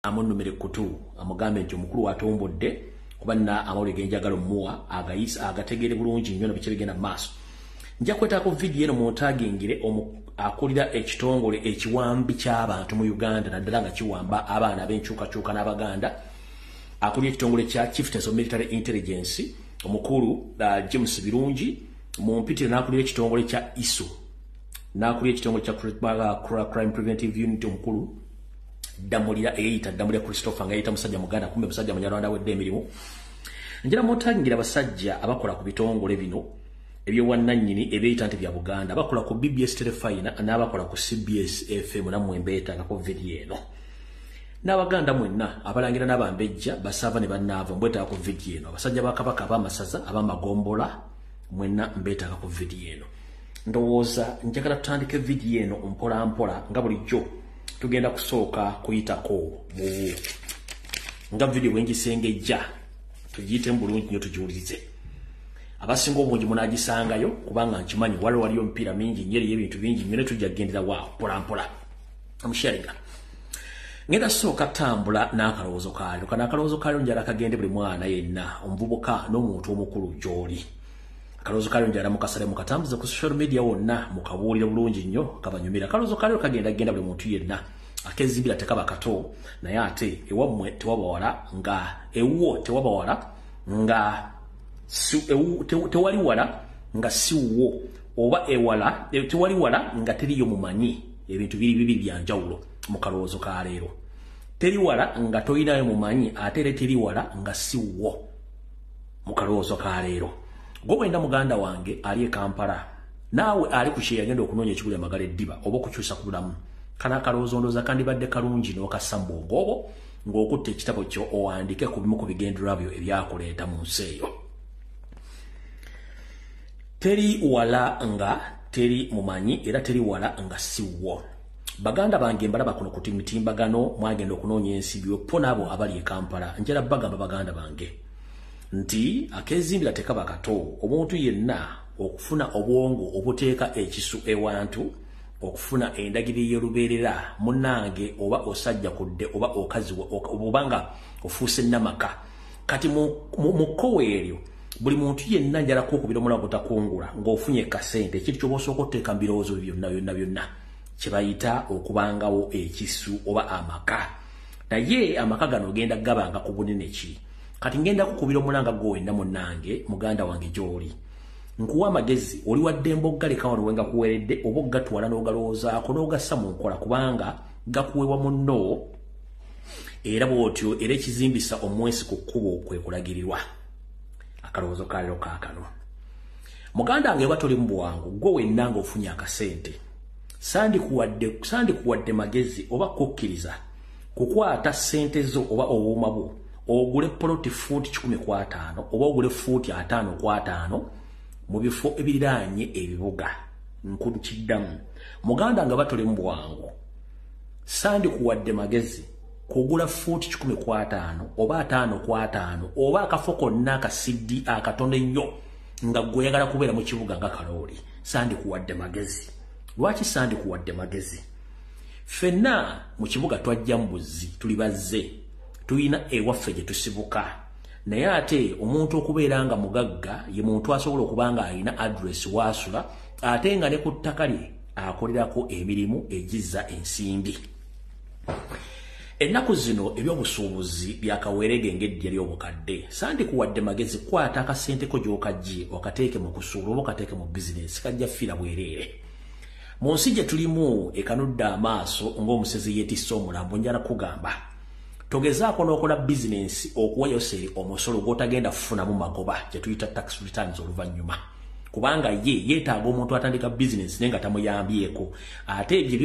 amunumire kutu amugambe nti omukulu atombodde kubanna amawulire genjagala muwa agayisa agategere bulungi nnyo nabice bigenda maaso. Nja kwetako video eno montagingire akulira ekitongole ekiwambi ky'abantu mu Uganda naddala nga kiwamba abaana b'enkyukakyuka n'Abaganda. Akulira ekitongole kya Chieftains of Military Intelligence omukulu James Birungi mumpitire n'akulira ekitongole kya ISO n'akulira ekitongole kya Crime Preventive Unit omukulu Damulira eyita Damulira Christopher nga yita musajja Muganda kumbe musajja Munyarwanda wedde emirimu. Njira motangira abasajja abakola ku bitongole bino ebyo wannannyini ebyeyita nti bya Buganda bakola ku BBS Telefina n'abakola ku CBS FM namwe mbeeta nga video eno. N'Abaganda mwenna abalangira n'abambejja basava ne bannaava mbweta ku video eno. Abasajja ba Kabaka abamasaza abamagombola mwenna mbeeta ku video eno. Ndowooza njagala tutandike video eno mpola mpola nga bulijjo tugenda kusooka kuyitako mu nga video wengisengejja tugiyite bulungi nnyo tugiwulirize. Abasinga obungi munagisangayo kubanga nkimanyi waliyo mpira mingi nyeri y'ebintu bingi nnyo ne tujja kugendera waawo mpola mpola. Amusharinga ngenda sooka tambula n'akalowoozo kaalyo kana akalowoozo kaalyo njala kagende buli mwana yenna omuvubuka n'omuntu omukulu gy'oli. Akalowoozo kaalyo njala mukasale mukatambuze ku social media wonna mukabuulire bulungi nnyo kabanyumira. Akalowoozo kaalyo kagenda buli muntu yenna akezimbira tekaba kato naye ate ewammwe tewabawala nga ewuwo tewabawala nga tewali wala nga siwo oba ewala tewali wala nga teriyo mumanyi ebintu bibiri byanjawulo mu kalowoozo ka leero. Teri wala nga toyinayo mumanyi ate teri wala nga siwo mu kalowoozo ka leero. Gwe wenda muganda wange ali e Kampala naawe ali ku kyeya agenda okunoonya ekigula Magala eddiba oba okukyusa ku bulamu kana akalowoozo ndowooza kandibadde kalungi n'okasamba obwobo ng'okutte ekitabo kyo owandiike ku bimu ku bigendererwa byo ebyakuleeta mu nsi eyo. Teri wala nga teri mumanyi era teri wala nga siwo. Baganda bange mbalaba kuno ku mitimbagano mwagenda okunoonya ensibi po n'abo abali e Kampala njala bagamba baganda bange nti akezimbira tekaba kato omuntu yenna okufuna obwongo obuteeka ekisu ewantu okufuna endagiri y'olubeerera munnange oba osajja kudde oba okazi obanga ofuuse namaka kati mu kkowe eryo buli muntu yenna njala kwokubira omulago takungula ng'ofunye kasente ekiri ky'obasooka otteeka mu birowoozo byonna kye bayita okubangawo ekisu oba amaka. Naye amaka gano ogenda gabanga ku bunene ki? Kati ngenda kukubira omulanga gwo wenna munnange muganda wange gy'oli. Nkuwa amagezi oli wadde mboggaleka wano wenga kuweredde oba ogatwala n'ogalowoozaako n'ogassa mu nkola kubanga gakuweebwa munno era bw'otyo era ekizimbisa omwesi ku kkubo kwe kulagirirwa. Akalowoozo kaaliro kaakano. Muganda wange oba toli mu bwangu gwe wenna ng'ofunye akasente sandikuwadde magezi oba kukkiriza kukwata ssente zo oba obuuma bwo ogule poloti fuuti 15 oba ogule fuuti 5 mu bifo ebiriraanye ebibuga. Nkudukiddamu muganda nga batole mu bwangu sandikuwadde magezi kugula fuuti 15 oba 5 oba akafo konna akasiddi akatono ennyo nga gweyagala kubeera mu kibuga nga kalooli sandikuwadde magezi. Lwaki sandikuwadde magezi? Fenna mu kibuga twajja mbuzi tuli bazze tuyina ewaffe gye tusibuka naye ate omuntu okubeera nga mugagga ye muntu asobola okubanga alina address waasula ate nga ne ku ttaka lye akolerako emirimu egizza ensimbi. Ennaku zino ebyobusuubuzi byakaweerege ng'eddya ly'obukadde. Sandikuwadde magezi kwata akasente ko gy'okajje okateeke mu kusuula oba okateeke mu bizinesi kajja ffira bwereere. Mu nsi gye tulimu ekanudde amaaso ng'omusezi yeetisse omulambo njala kugamba togezaako n'okola bizinensi okuwa yose omusolo gw'otagenda kufunamu magoba gye tuyita tax returns oluvannyuma kubanga ye yeetaaga omuntu atandika bizinensi naye nga tamuyambyeko ate gye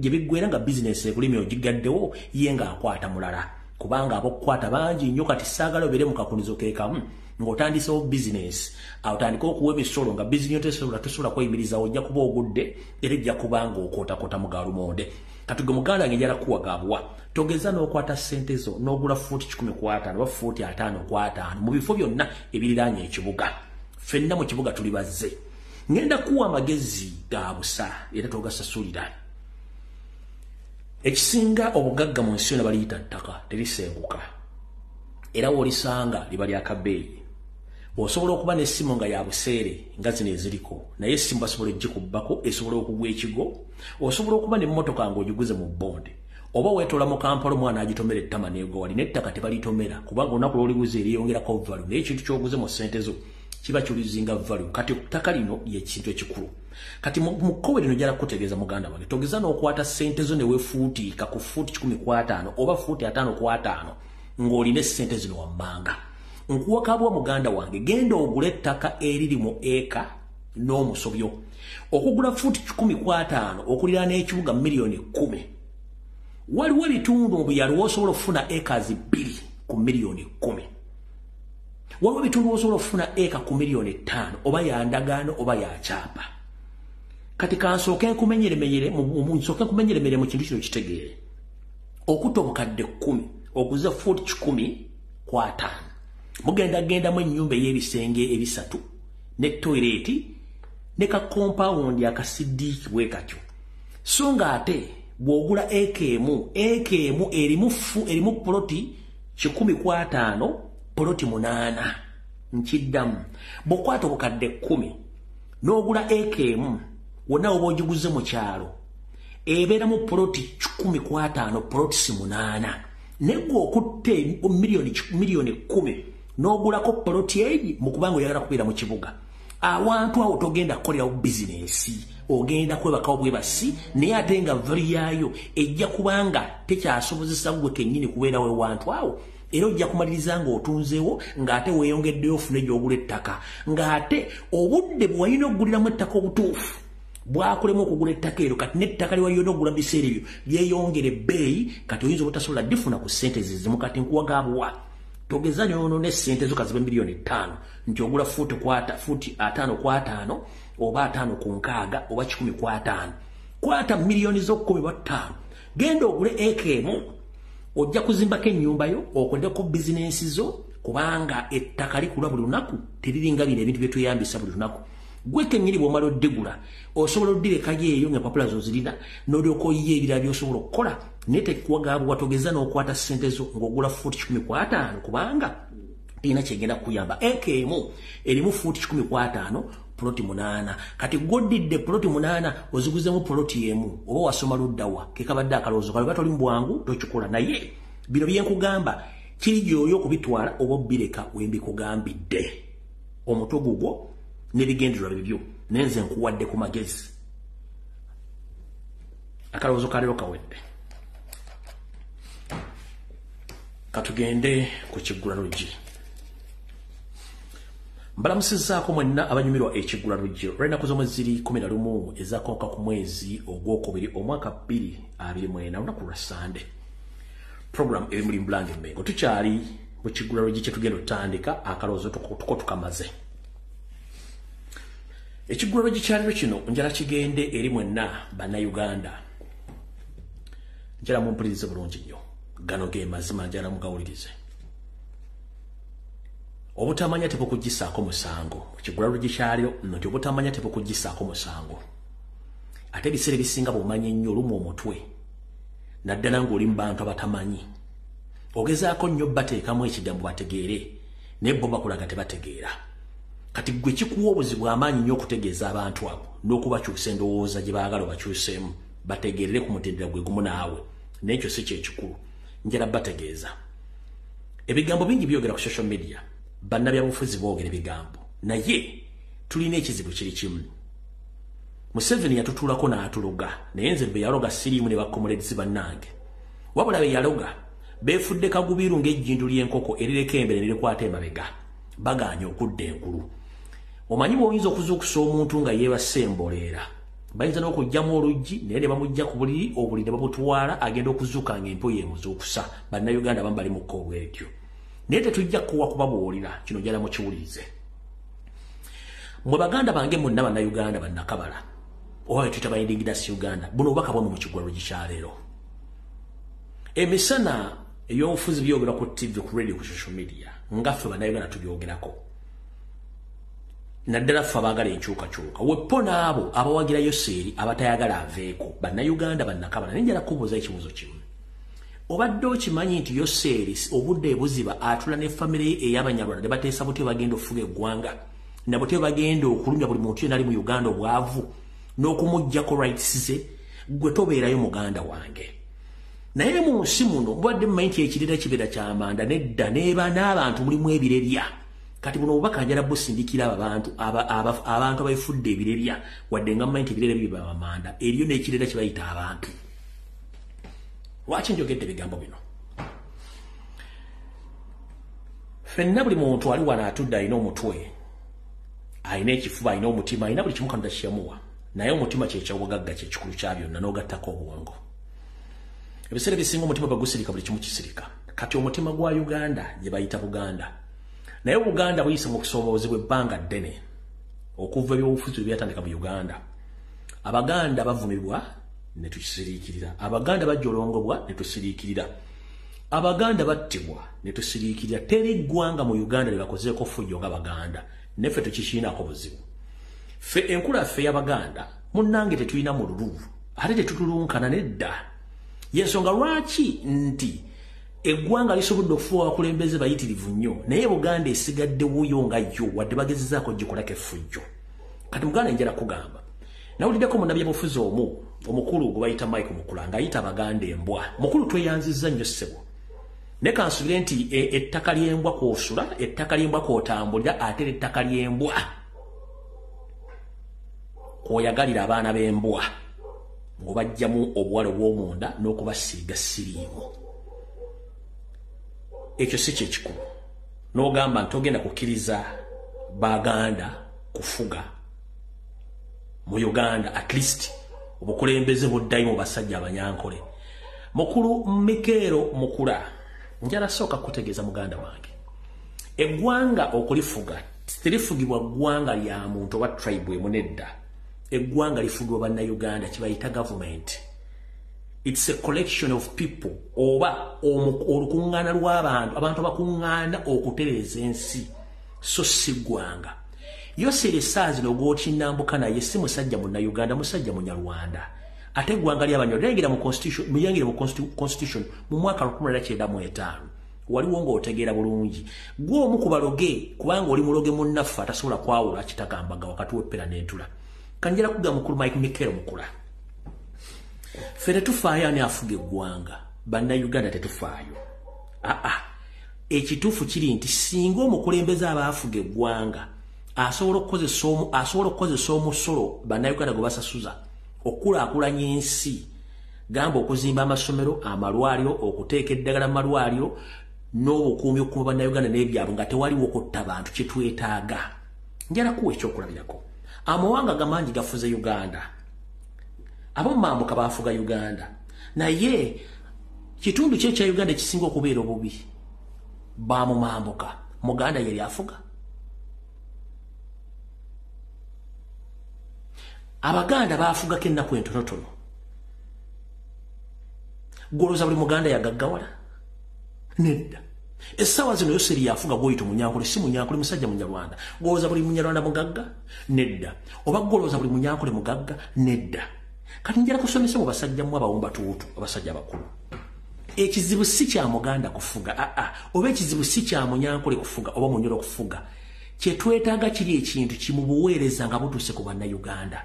biggwera nga bizinensi ekulimi ogigaddewo ye ng'akwata mulala kubanga ab'okukwata bangi nnyo kati saagala obeere mu kakunizo keekamu ng'otandisewo bizinensi otandika okuwa emisolo nga bizinensi tosobola kweyimiriza ojja kuba ogudde era ejja kubanga okootakota mu gaalumonde. Kati gwe muganda wange njala kuwagaabwa togeza n'okwata ssente zo n'ogula fuuti 15 oba fuuti 5 mu bifo byonna ebiriraanye ekibuga. Ffenna mu kibuga tuli bazze. Ngenda kuwa amagezi ga busa era togasasulira. ekisinga obugagga mu nsi yonna baliyita ttaka terisenguka era wolisanga liba lya kabeeyi osobola okuba n'essimu nga ya buseere nga zino eziriko naye essimu basobola egikubbako esobola okugwa ekigo osobola okuba n'emmotoka ng'ogiguze mu bonde oba weetola mu Kampala omwana agitomera ettama n'egwa wali n'ettaka tebalitomera kubanga olunaku lw'oliguze eriyongerako value naye ekintu ky'oguze mu ssente zo kiba kiluzinga value kati ttaka lino y'ekintu ekikulu kati mu kkowe lino njala kutegeeza muganda wange togeza n'okwata ssente zo ne weefuutiika ku fuuti 10 oba fuuti 5 ng'olina essente zino wammanga nkuwakabwa muganda wange genda ogule ettaka eriri mu eka n'omusobyo okugula fuuti 10 okulira n'ekibuga miliyoni 10 waliwo ebitundu mu byalo w'osobola okufuna acres 2 ku miliyoni 10 waliwo ebitundu w'osobola okufuna eka ku miliyoni 5 oba ya ndagaano oba ya kyapa kati kansooke nkumenyeremere mu kintu kino kitegeere okutta obukadde 10 oguze fuuti 10 mugenda-gendamu ennyumba ey'ebisenge ebisatu ne toileeti ne ka compound akasidiiki bwe katyo so ng'ate bw'ogula eka emu erimu poloti 15 poloti 8 nkiddamu bw'okwata obukadde 10 n'ogula eka emu wonna oba ogiguze mu kyalo ebeeramu poloti 15 poloti 8 negwe okutte miliyoni 10 n'ogulako poloti eyi mu kubanga oyagala kubeera mu kibuga awantu awo togenda kukolerawo bizinesi ogenda kwebakawo bwebasi naye ate nga vali yaayo ejja kubanga tekyasobozesa gwe kennyini kubeerawo ewantu awo era ojja kumaliriza ng'otunzeewo ng'ate weeyongeddeyo ofune gy'ogula ettaka ng'ate obudde bwe walina okuguliramu ettaka obutuufu bwakulemu okugula ettaka eryo kati n'ettaka lye walina okugula mu biseera ebyo lyeyongere ebbeeyi kati oyinza obutasobola difuna ku ssente zizimu kati nkuwagaabwa togeza nyono n'essente zo kazibe miliyoni 5 nti ogula fuuti 5 oba 5 ku 6 oba 10 ku 5 kwata miliyoni zo 15 genda ogule eka emu ojja kuzimbako ennyumba yo okoddeko bizinensi zo kubanga ettaka likula buli lunaku teriringa bino ebintu bye tuyambisa buli lunaku gwe kennyini bw'omala oddegula osobola oddirekayo eyo nga papula zo zirina n'olyoka oyiye ebirala by'osobola okukola naye tekuwagaabwa togeza n'okwata ssente zo ng'ogula fuuti 15 kubanga irina kyegenda kuyamba eka emu erimu fuuti 15 poloti 8 kati goddidde poloti 8 oziguzemu poloti emu oba wasoma luddawa kekabadde akalowoozo kalwe batoli mu bwangu tokikola naye bino byenkugamba kiri gy'oyo okubitwala oba obbireka wembikugambidde omutwe gugwo n'ebigendererwa bibyo nenze nkuwadde ku magezi akalowoozo kalero kawedde katugende ku kiggulalugi mbalamusizaako mwenna abanyumirwa ekiggulalugi olw'ennaku z'omwezi 11 ezakooka ku mwezi ogwokubiri omwaka 2024 olunaku lwa Sande program eri muli Mbulange Mmengo tukyali mu kiggulalugi kye tugenda otandika akalowoozo tuko tukamaze ekiggulalugi kyaliro kino njala kigende eri mwenna bannayuganda njala mumpulirize bulungi nnyo gano ge mazima njala mugawulirize obutamanya tebukuggisaako musango ekiggulalugi kyaliro nti obutamanya tebukuggisaako musango ate ebiseera ebisinga bw'omanya ennyo olumu omutwe naddala ng'oli mu bantu abatamanyi ogezaako nnyo bateekamu ekigambo bategeere naye bo bakulaga tebategeera kati gwe kikuwa obuzibu amaanyi nnyo okutegeeza abantu abo n'okubakyusa endowooza gye baagala obakyuseemu bategeerere ku mutendera gwe gumu naawe n'ekyo si kyekikulu njala bategeeza ebigambo bingi byogera ku social media bannabyabufuzi boogera ebigambo naye tulina ekizibu kiri kimu Museveni yatutuulako n'atuluga naye nze be yaloga siriimu ne bakomuledzi bannange wabula be yaloga beefudde kagubiru ng'ejjindu ly'enkoko erireka embere ne likwata emabega bagaanye okudda enkulu omanyi bw'oyinza okuzuukusa omuntu nga yeebase emboleera bayinza n'okugyamu oluggi naye ne bamugja ku buliri obuliri ne babutwala agenda okuzuuka ng'empo yeemuzuukusa bannayuganda abamu bali mu kkoobwa etyo naye tetujja kuwa kubabuulira kino njala mukiwulirize mwe baganda bange mwenna bannayuganda bannakabala oba tuyita bayindigidasi uganda buno obubaka bwamu mu kiggulalugi kyaleero emisana eby'obufuzi byogera ku tv ku radio ku social media ngaffe bannayuganda tubyogerako naddala ffe abaagala enkyukakyuka weppona abo abawagira Yoseri abatayagala aveeko bannayuganda bannakabala naye njala kubuuza ekibuuzo kimu obadde okimanyi nti Yoseri obudde buziba atula ne famire ey'Abanyarwanda ne bateesa butyo bagenda okufuga eggwanga na butyo bagenda okulumya buli muntu yenna ali mu Uganda obwavu n'okumuggyako rights ze gwe tobeerayo muganda wange naye mu nsi muno mubadde mumanyi nti ekirira kibeera ky'amanda nedda neeba n'abantu mulimu ebirerya kati buno obubaka njala busindikira abantu abayifudde ebirerya wadde nga mumanyi nti ebirerya biba amanda eriyo n'ekirira kye bayita abantu lwaki njogedde ebigambo bino ffenna buli muntu ali wano atudde alina omutwe alina ekifuba alina omutima alina buli kimu Katonda kyeyamuwa naye omutima kyekyobugagga kyekikulu kya byonna n'ogattako obwongo ebiseera ebisinga omutima bagusirika buli kimu kisirika kati omutima gwa Uganda gye bayita Buganda naye Buganda buyise mu kusoboozebwa ebbanga ddene okuva ebyobufuzi byatandika mu Uganda Abaganda bavumibwa ne tusiriikirira Abaganda bajjolongobwa ne tusiriikirira Abaganda battibwa ne tusiriikirira teri ggwanga mu Uganda lye bakozeeko fujjo nga Baganda neffe tukikiinako buzibu ffe enkula ffe y'Abaganda munnange tetulina mululu ate tetutulunkana nedda yensonga lwaki nti eggwanga lisobodde okufuwa abakulembeze bayitirivu nnyo naye Buganda esigadde wuyo nga yo wadde bagezezaako gikolako effujjo kati Muganda njala kugamba nawuliddeko munnabyabufuzi omukulu gwe bayita Mike Mukula ng'ayita Abaganda embwa mukulu tweyanzizza nnyo ssebo ne kansubire nti ettaka ly'embwa kw'osula ettaka ly'embwa kw'otambulira ate n'ettaka ly'embwa kw'oyagalira abaana b'embwa ng'obajjamu obuwale bw'omunda n'okubasiiga siriimu ekyo si kyekikulu n'ogamba nti ogenda kukkiriza Baganda kufuga mu Uganda at least obukulembeze buddayo mu basajja abanyankole mukulu Mikeero Mukula njala sooka kutegeeza muganda wange eggwanga okulifuga terifugibwa ggwanga lya muntu oba tribe emunedda eggwanga lifugibwa bannayuganda kibayita government it's a collection of people oba olukuŋŋaana lw'abantu abantu abakuŋŋaana okutereeza ensi so si ggwanga Yoseri essaazi n'ogwokinnambuka naye si musajja munnayuganda musajja munyarwanda ate eggwanga ly'Abanyarwanda muyangire mu constitution mu mwaka 1995 waliwo ng'otegeera bulungi gwe omu ku baloge kubanga oli muloge munnaffe atasobola kwawula kitakambaga wakati w'eppera n'entula kanjira kuga mukulu Mike Mikeero Mukula ffe tetufaayo ani afuga eggwanga bannayuganda tetufaayo ekituufu kiri nti singa omukulembeze aba afuga eggwanga asobola okukozesa omusolo bannayuganda gwe basasuza okulaakulanya ensi gamba okuzimba amasomero amalwaliro okuteeka eddagala mu malwaliro n'obukuumi okukuuma bannayuganda n'ebyabwe nga tewaliwo kutta bantu kye twetaaga njala kuwa ekyokulabirako amawanga gamangi gafuze Uganda abamambuka bafuga Uganda naye kitundu kye kya Uganda ekisinga okubeera obubi bamumambuka Muganda yeri afuga Abaganda bafugako ennaku entonotono goloza buli Muganda yagaggawala nedda essaawa zino Yoseri yafuga gwoyita munyankole si munyankole musajja munyarwanda goloza buli munyarwanda mugagga nedda oba goloza buli munyankole mugagga nedda kati njala kusomesa mu basajja mu abawumba tuutu abasajja abakulu ekizibu si kya Muganda kufuga oba ekizibu si kya munyankole kufuga oba munyoro kufuga kye twetaaga kiri ekintu kimubuweereza nga butuuse ku bannayuganda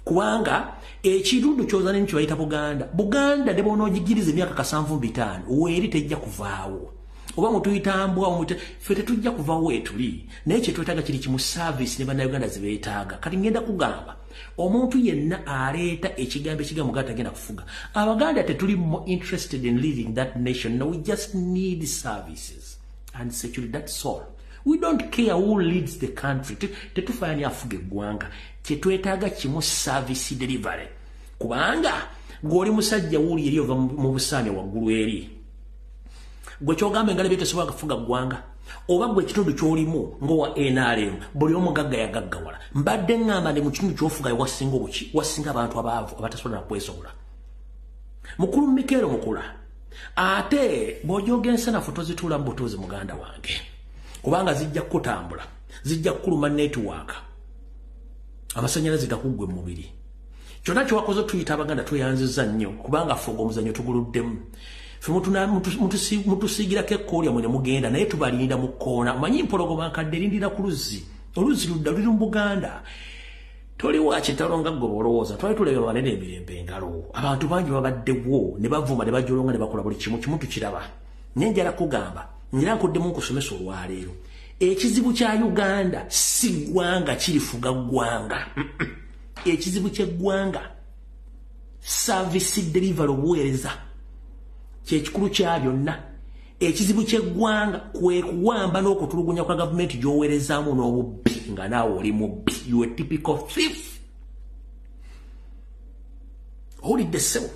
kubanga ekitundu ky'oza n'ekyo bayita Buganda ne bw'onoogigiriza emyaka 75 weeri tejja kuvaawo oba mutuyitambwa ffe tetujja kuvaawo wetuli naye kye twetaaga kiri kimu service ne bannayuganda ze beetaaga kati ngenda kugamba omuntu yenna aleeta ekigambo Muganda tagenda kufuga Abaganda tetuli more interested in leading that nation no we just need services and security that's all. We don't care who leads the country. Tetufanya afuge eggwanga. Kyetwetaaga kimu service delivery. Kubanga ng'oli musajja wuli eri ova mu busaane waggulu eri. Gwe kyogamba engalabi tesobola kufuga ggwanga. Oba gwe ekitundu ky'olimu ng'owa NRM buli omugagga yagaggawala. Mbadde ngamba ne mu kitundu ky'ofuga wasinga obuki wasinga abantu abaavu abatasobola kwesobola. Mukulu Mikeero Mukula. Ate bw'ojooga ensanafu tozituula mu butuuzi muganda wange. Kubanga zijja kutambula zijja kuluma network amasanyalaze gakuggwe mu mubiri kyonna kyewakoze tuyita abaganda tweyanziza nnyo kubanga fogo omuzannyo tuguluddemu fe mutusiigirako ekkoolya mwene mugenda naye tubalinda mu kkoona manyi mpologoma nkadde lindira ku luzzi oluzzi ludda luli mu Buganda toli wakitalo nga gwe olowooza twali tulebe banene emirembe engalo abantu bangi babaddewo ne bavuma ne bajolonga ne bakola buli kimu tukiraba naye njala kugamba ngira nkuddemu nkusomesa olwaleero ekizibu kya Uganda si ggwanga kirifuga ggwanga ekizibu ky'eggwanga service delivery obuweereza kyekikulu kya byonna ekizibu ky'eggwanga kwe kuwamba n'okutulugunya kwa gavumenti gy'oweerezaamu n'obubbi nga naawe oli mubbi you a typical thief owulidde ssebo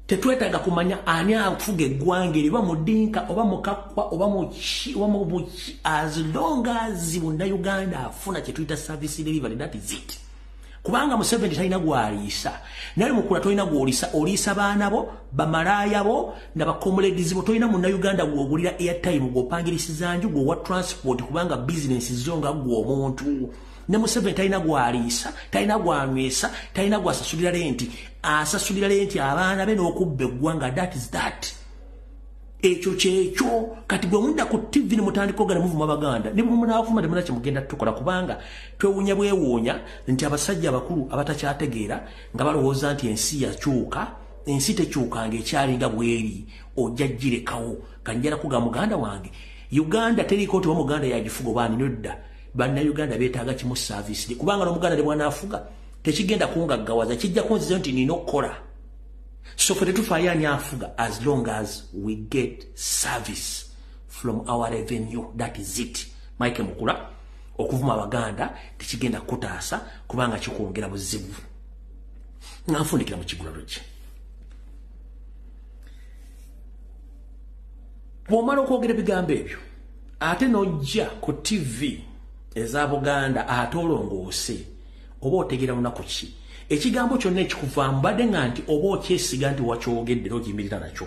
tetwetaaga kumanya ani afuga eggwanga eriba mu Dinka oba mu Kakwa oba mu Buki as long as Munnayuganda afuna kye tuyita service delivery that is it kubanga Museveni talina gwaliisa naye mukula tolina gwolisa oliisa baana bo bamalaaya bo n'abakomuledizi bo tolina Munnayuganda gw'ogulira airtime gw'opangirisiza nju gw'owa transport kubanga business zo nga gw'omuntu ne Museveni talina gwaliisa talina gwanywesa talina gwasasulira lenti asasulira lenti abaana be n'okubba eggwanga that is that ekyo kyekyo kati gwe munda ku TV ne mutandika ogana muvuma Abaganda ne munaafuma temuna kye mugenda tukola kubanga twewunya bwewuunya nti abasajja abakulu abatakyategeera nga balowooza nti ensi yakyuka ensi tekyukanga ekyalinga bweri ojja girekawo kanjala kuga muganda wange Uganda teriko ti Muganda yagifuga bani nodda Bannayuganda beetaaga kimu service kubanga n'Omuganda ne bwanaafuga tekigenda kungaggawaza kijja kunziza nti nina okukola so for the tufaya ani afuga as long as we get service from our revenue that is it Mike Mukula okuvuma Abaganda tekigenda kutaasa kubanga kikwongera buzibu nafundikira mu kigulalo kye bw'omala okwogera ebigambo ebyo ate n'ojja ku TV eza Buganda ate olongoose oba otegera munaku ki ekigambo kyonna ekikuvaamu badde nga nti oba okyesiga nti wakyogedde n'okiyimirira nakyo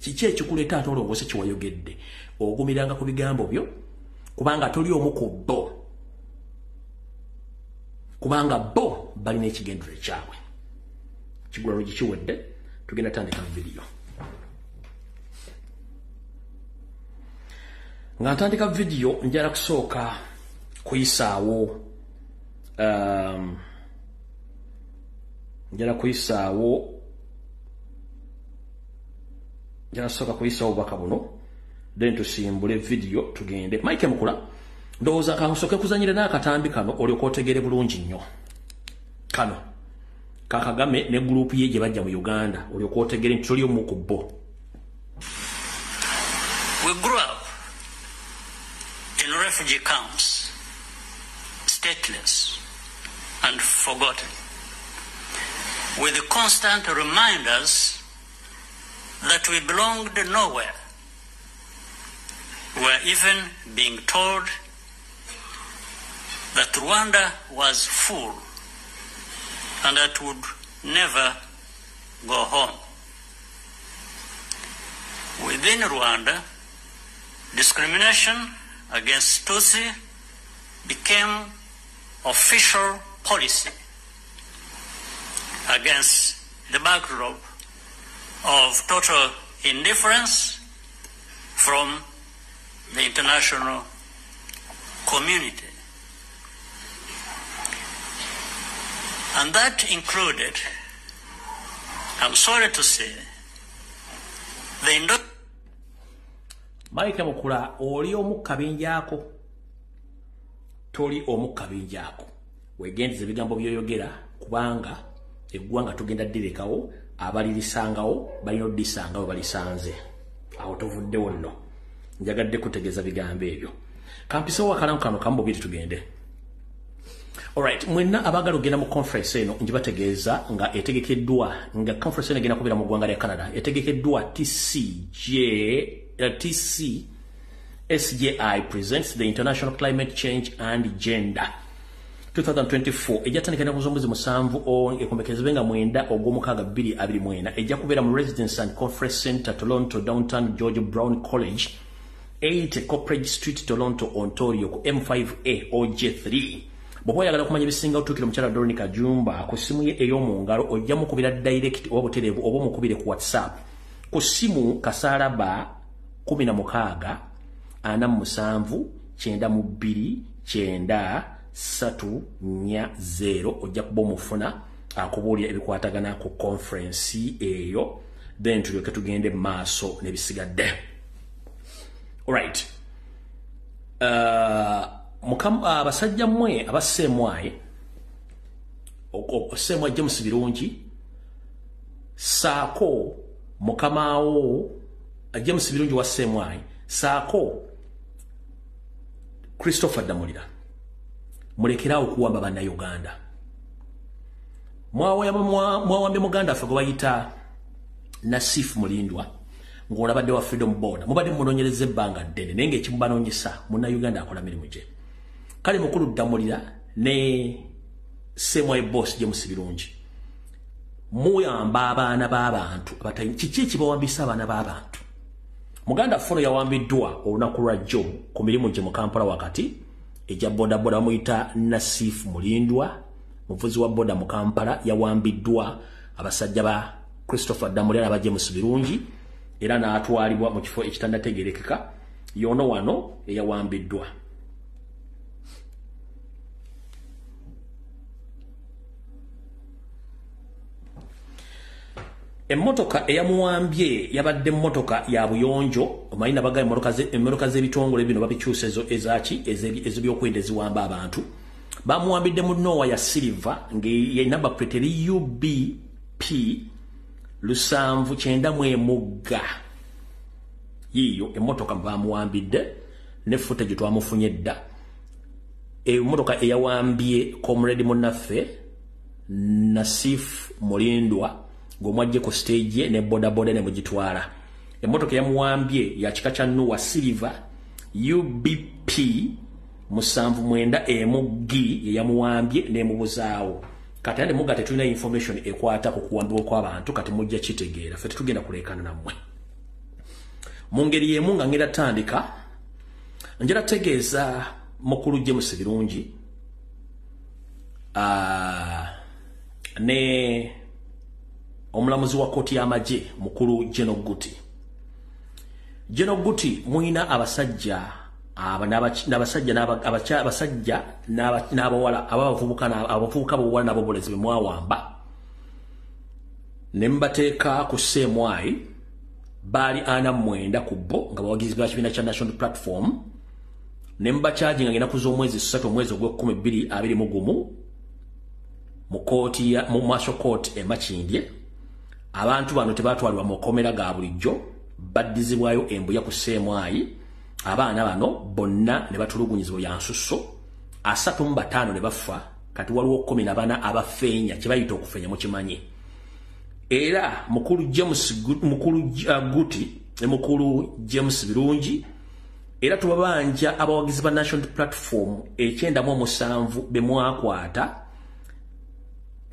kiki ekikuleeta ate olongoose kiwayogedde ogumiranga ku bigambo byo kubanga toli omu ku bo kubanga bo balina ekigendero ekyabwe kigulalo gikiwedde tugenda tandika mu vidiyo nga ntandika vidiyo njala kusooka kuyisaawo obubaka buno then tusimbule vidiyo tugende Mike Mukula ndowooza kansooke kuzanyira n'akatambi kano olyoka otegere bulungi nnyo kano kakagame ne gurupu ye gye bajja mu Uganda olyoka otegere nti toli omu ku bo. We grew up in refugee camps, stateless and forgotten, with the constant reminders that we belonged nowhere. We were even being told that Rwanda was full and that would never go home. Within Rwanda, discrimination against Tutsi became official policy against the backdrop of total indifference from the international community. And that included, I'm sorry to say, the Mike Mukula oli omukabinjaako toli omukabinjaako wegendize ebigambo byoyogera kubanga eggwanga tugenda ddirekawo abalirisangawo balina oddisangawo balisanze awo tovuddewo nno njagadde kutegeeza bigambo ebyo kampisewo akalamu kano kamu bubiri tugende. Alright, mwenna abagala ogenda mu conference eno njibategeeza nga etegekeddwa nga conference eno egenda kubeera mu ggwanga lya Canada etegekeddwa SJI presents the International Climate Change and Gender 2024 ejjatandika ennaku z'omwezi musanvu ekombekerezebwe nga 9 ogw'omukaaga 2024 ejja kubeera mu Residence and Conference Center Toronto Downtown George Brown College 8 Corporate Street, Toronto, Ontario, ku M5A OJ3. Bw'oba oyagala okumanya ebisinga otuukira omukyala Dorothy Kajumba ku ssimu ye ey'omu ngalo ojja mukubira direct oba butereevu oba omukubire ku WhatsApp ku ssimu kasaalaba 16 47 92 9340 ojja kuba omufuna akubuulira ebikwatagana ku conference eyo, then tulyoke tugende maaso n'ebisigadde. Alright. Abasajja mmwe abasemwaye osemwa James Birungi saako mukamaawo James Birungi wa semwaye saako Christopher Damulira mulekerawo okuwamba bannayuganda. Mwawambye muganda affe gwe bayita Nasif Mulindwa ng'olabadde wa Freedom Board mubadde munonyereza ebbanga ddene naye ng'ekimubanoonyesa munnayuganda akola mirimu gye. Kale mukulu Damulira ne semwaye boss James Birungi muyamba abaana b'abantu abatayi kiki ekibawambisa abaana b'abantu. Muganda Fono yawambiddwa olunaku lwa jjo ku mirimu gye mu Kampala wakati ejja boda bamuyita Nasif Mulindwa muvuzi wa boda mu Kampala yawambiddwa abasajja ba Christopher Damulira aba James Birungi era n'atwalibwa mu kifo ekitandategerekeka yono wano eyawambiddwa. Emmotoka eyamuwambye yabadde emmotoka ya buyonjo omanyi nabaga emmotoka z'ebitongole bino babikyusa ezaki ez'ebyokwenda eziwamba abantu bamuwambidde mu Nowa ya Silver ye namba plate UBP 791 yiyo emmotoka bamuwambidde ne footage twamufunye dda. Emmotoka eyawambye comrade munnaffe Nasif Mulindwa ng'omwajje ku stage ne boda ne mugitwala. Emmotoka yamuwambye ya kika kya Nowa Silver UBP 791 yamuwambye ne mubuzaawo. Kati ande muga tetulina information ekwata ku kuwambibwa kw'abantu kati mujja kitegeera ffe tetugenda kuleekana nammwe. Mu ngeri y'emu nga ngenda tandika njala tegeeza mukulu James Birungi ne omulamuzi wa kkooti y'amagye mukulu General Guti muina abasajja n'abawala abavubuka b'obuwala n'abobolezi be mwawamba ne mbateeka ku semwayi baali 49 ku bo nga bawagizi ba kibiina kya National Platform ne mbacharginga ng'ennaku z'omwezi 3 omwezi ogw'12 mu kooti ya mu Marshal Court e Makindye. Abantu bano tebatwalibwa mu komera ga bulijjo baddizibwayo embuya ku semwayi. Abaana bano bonna ne batulugunyizibwa ya nsusso 35 ne bafa kati waliwo 14 abafeenya kibayita okufeenya mu kimanyi. Era mukulu Guti ne mukulu James Birungi era tubabanja abawagizi ba National Platform 97 bemwakwata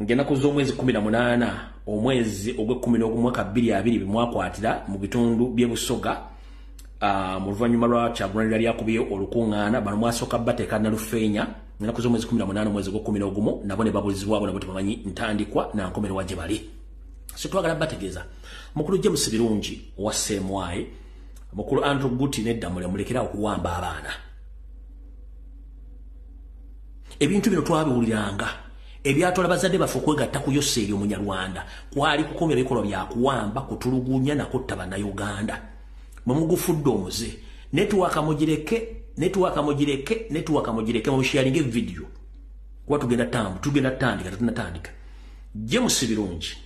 ng'ennaku z'omwezi 18 omwezi ogw'11 omwaka 2020 bemwakwatira mu bitundu by'e Busoga mu luvannyuma lwa Kyagulanyi lyakubiye olukuŋŋaana bano mwasooka bateeka Nalufeenya ennaku z'omwezi 18 omwezi ogw'11 nabo ne babulizibwabo nabo tebamanyi ntandikwa na nkomerwa gye bali. So twagala bategeeza mukulu James Birungi wa semwaye mukulu Andrew Guti nedda mulekera okuwamba abaana. Ebintu bino twabiwuliranga ebyatwala bazadde baffe okwegatta ku Yoseeri Omunyarwanda kwali kukomya ebikolwa bya kuwamba kutulugunya na kutta bannayuganda. Mumugufudde omuze network mugireke mu sharing video kwa tugenda tandika tunatandika. James Birungi,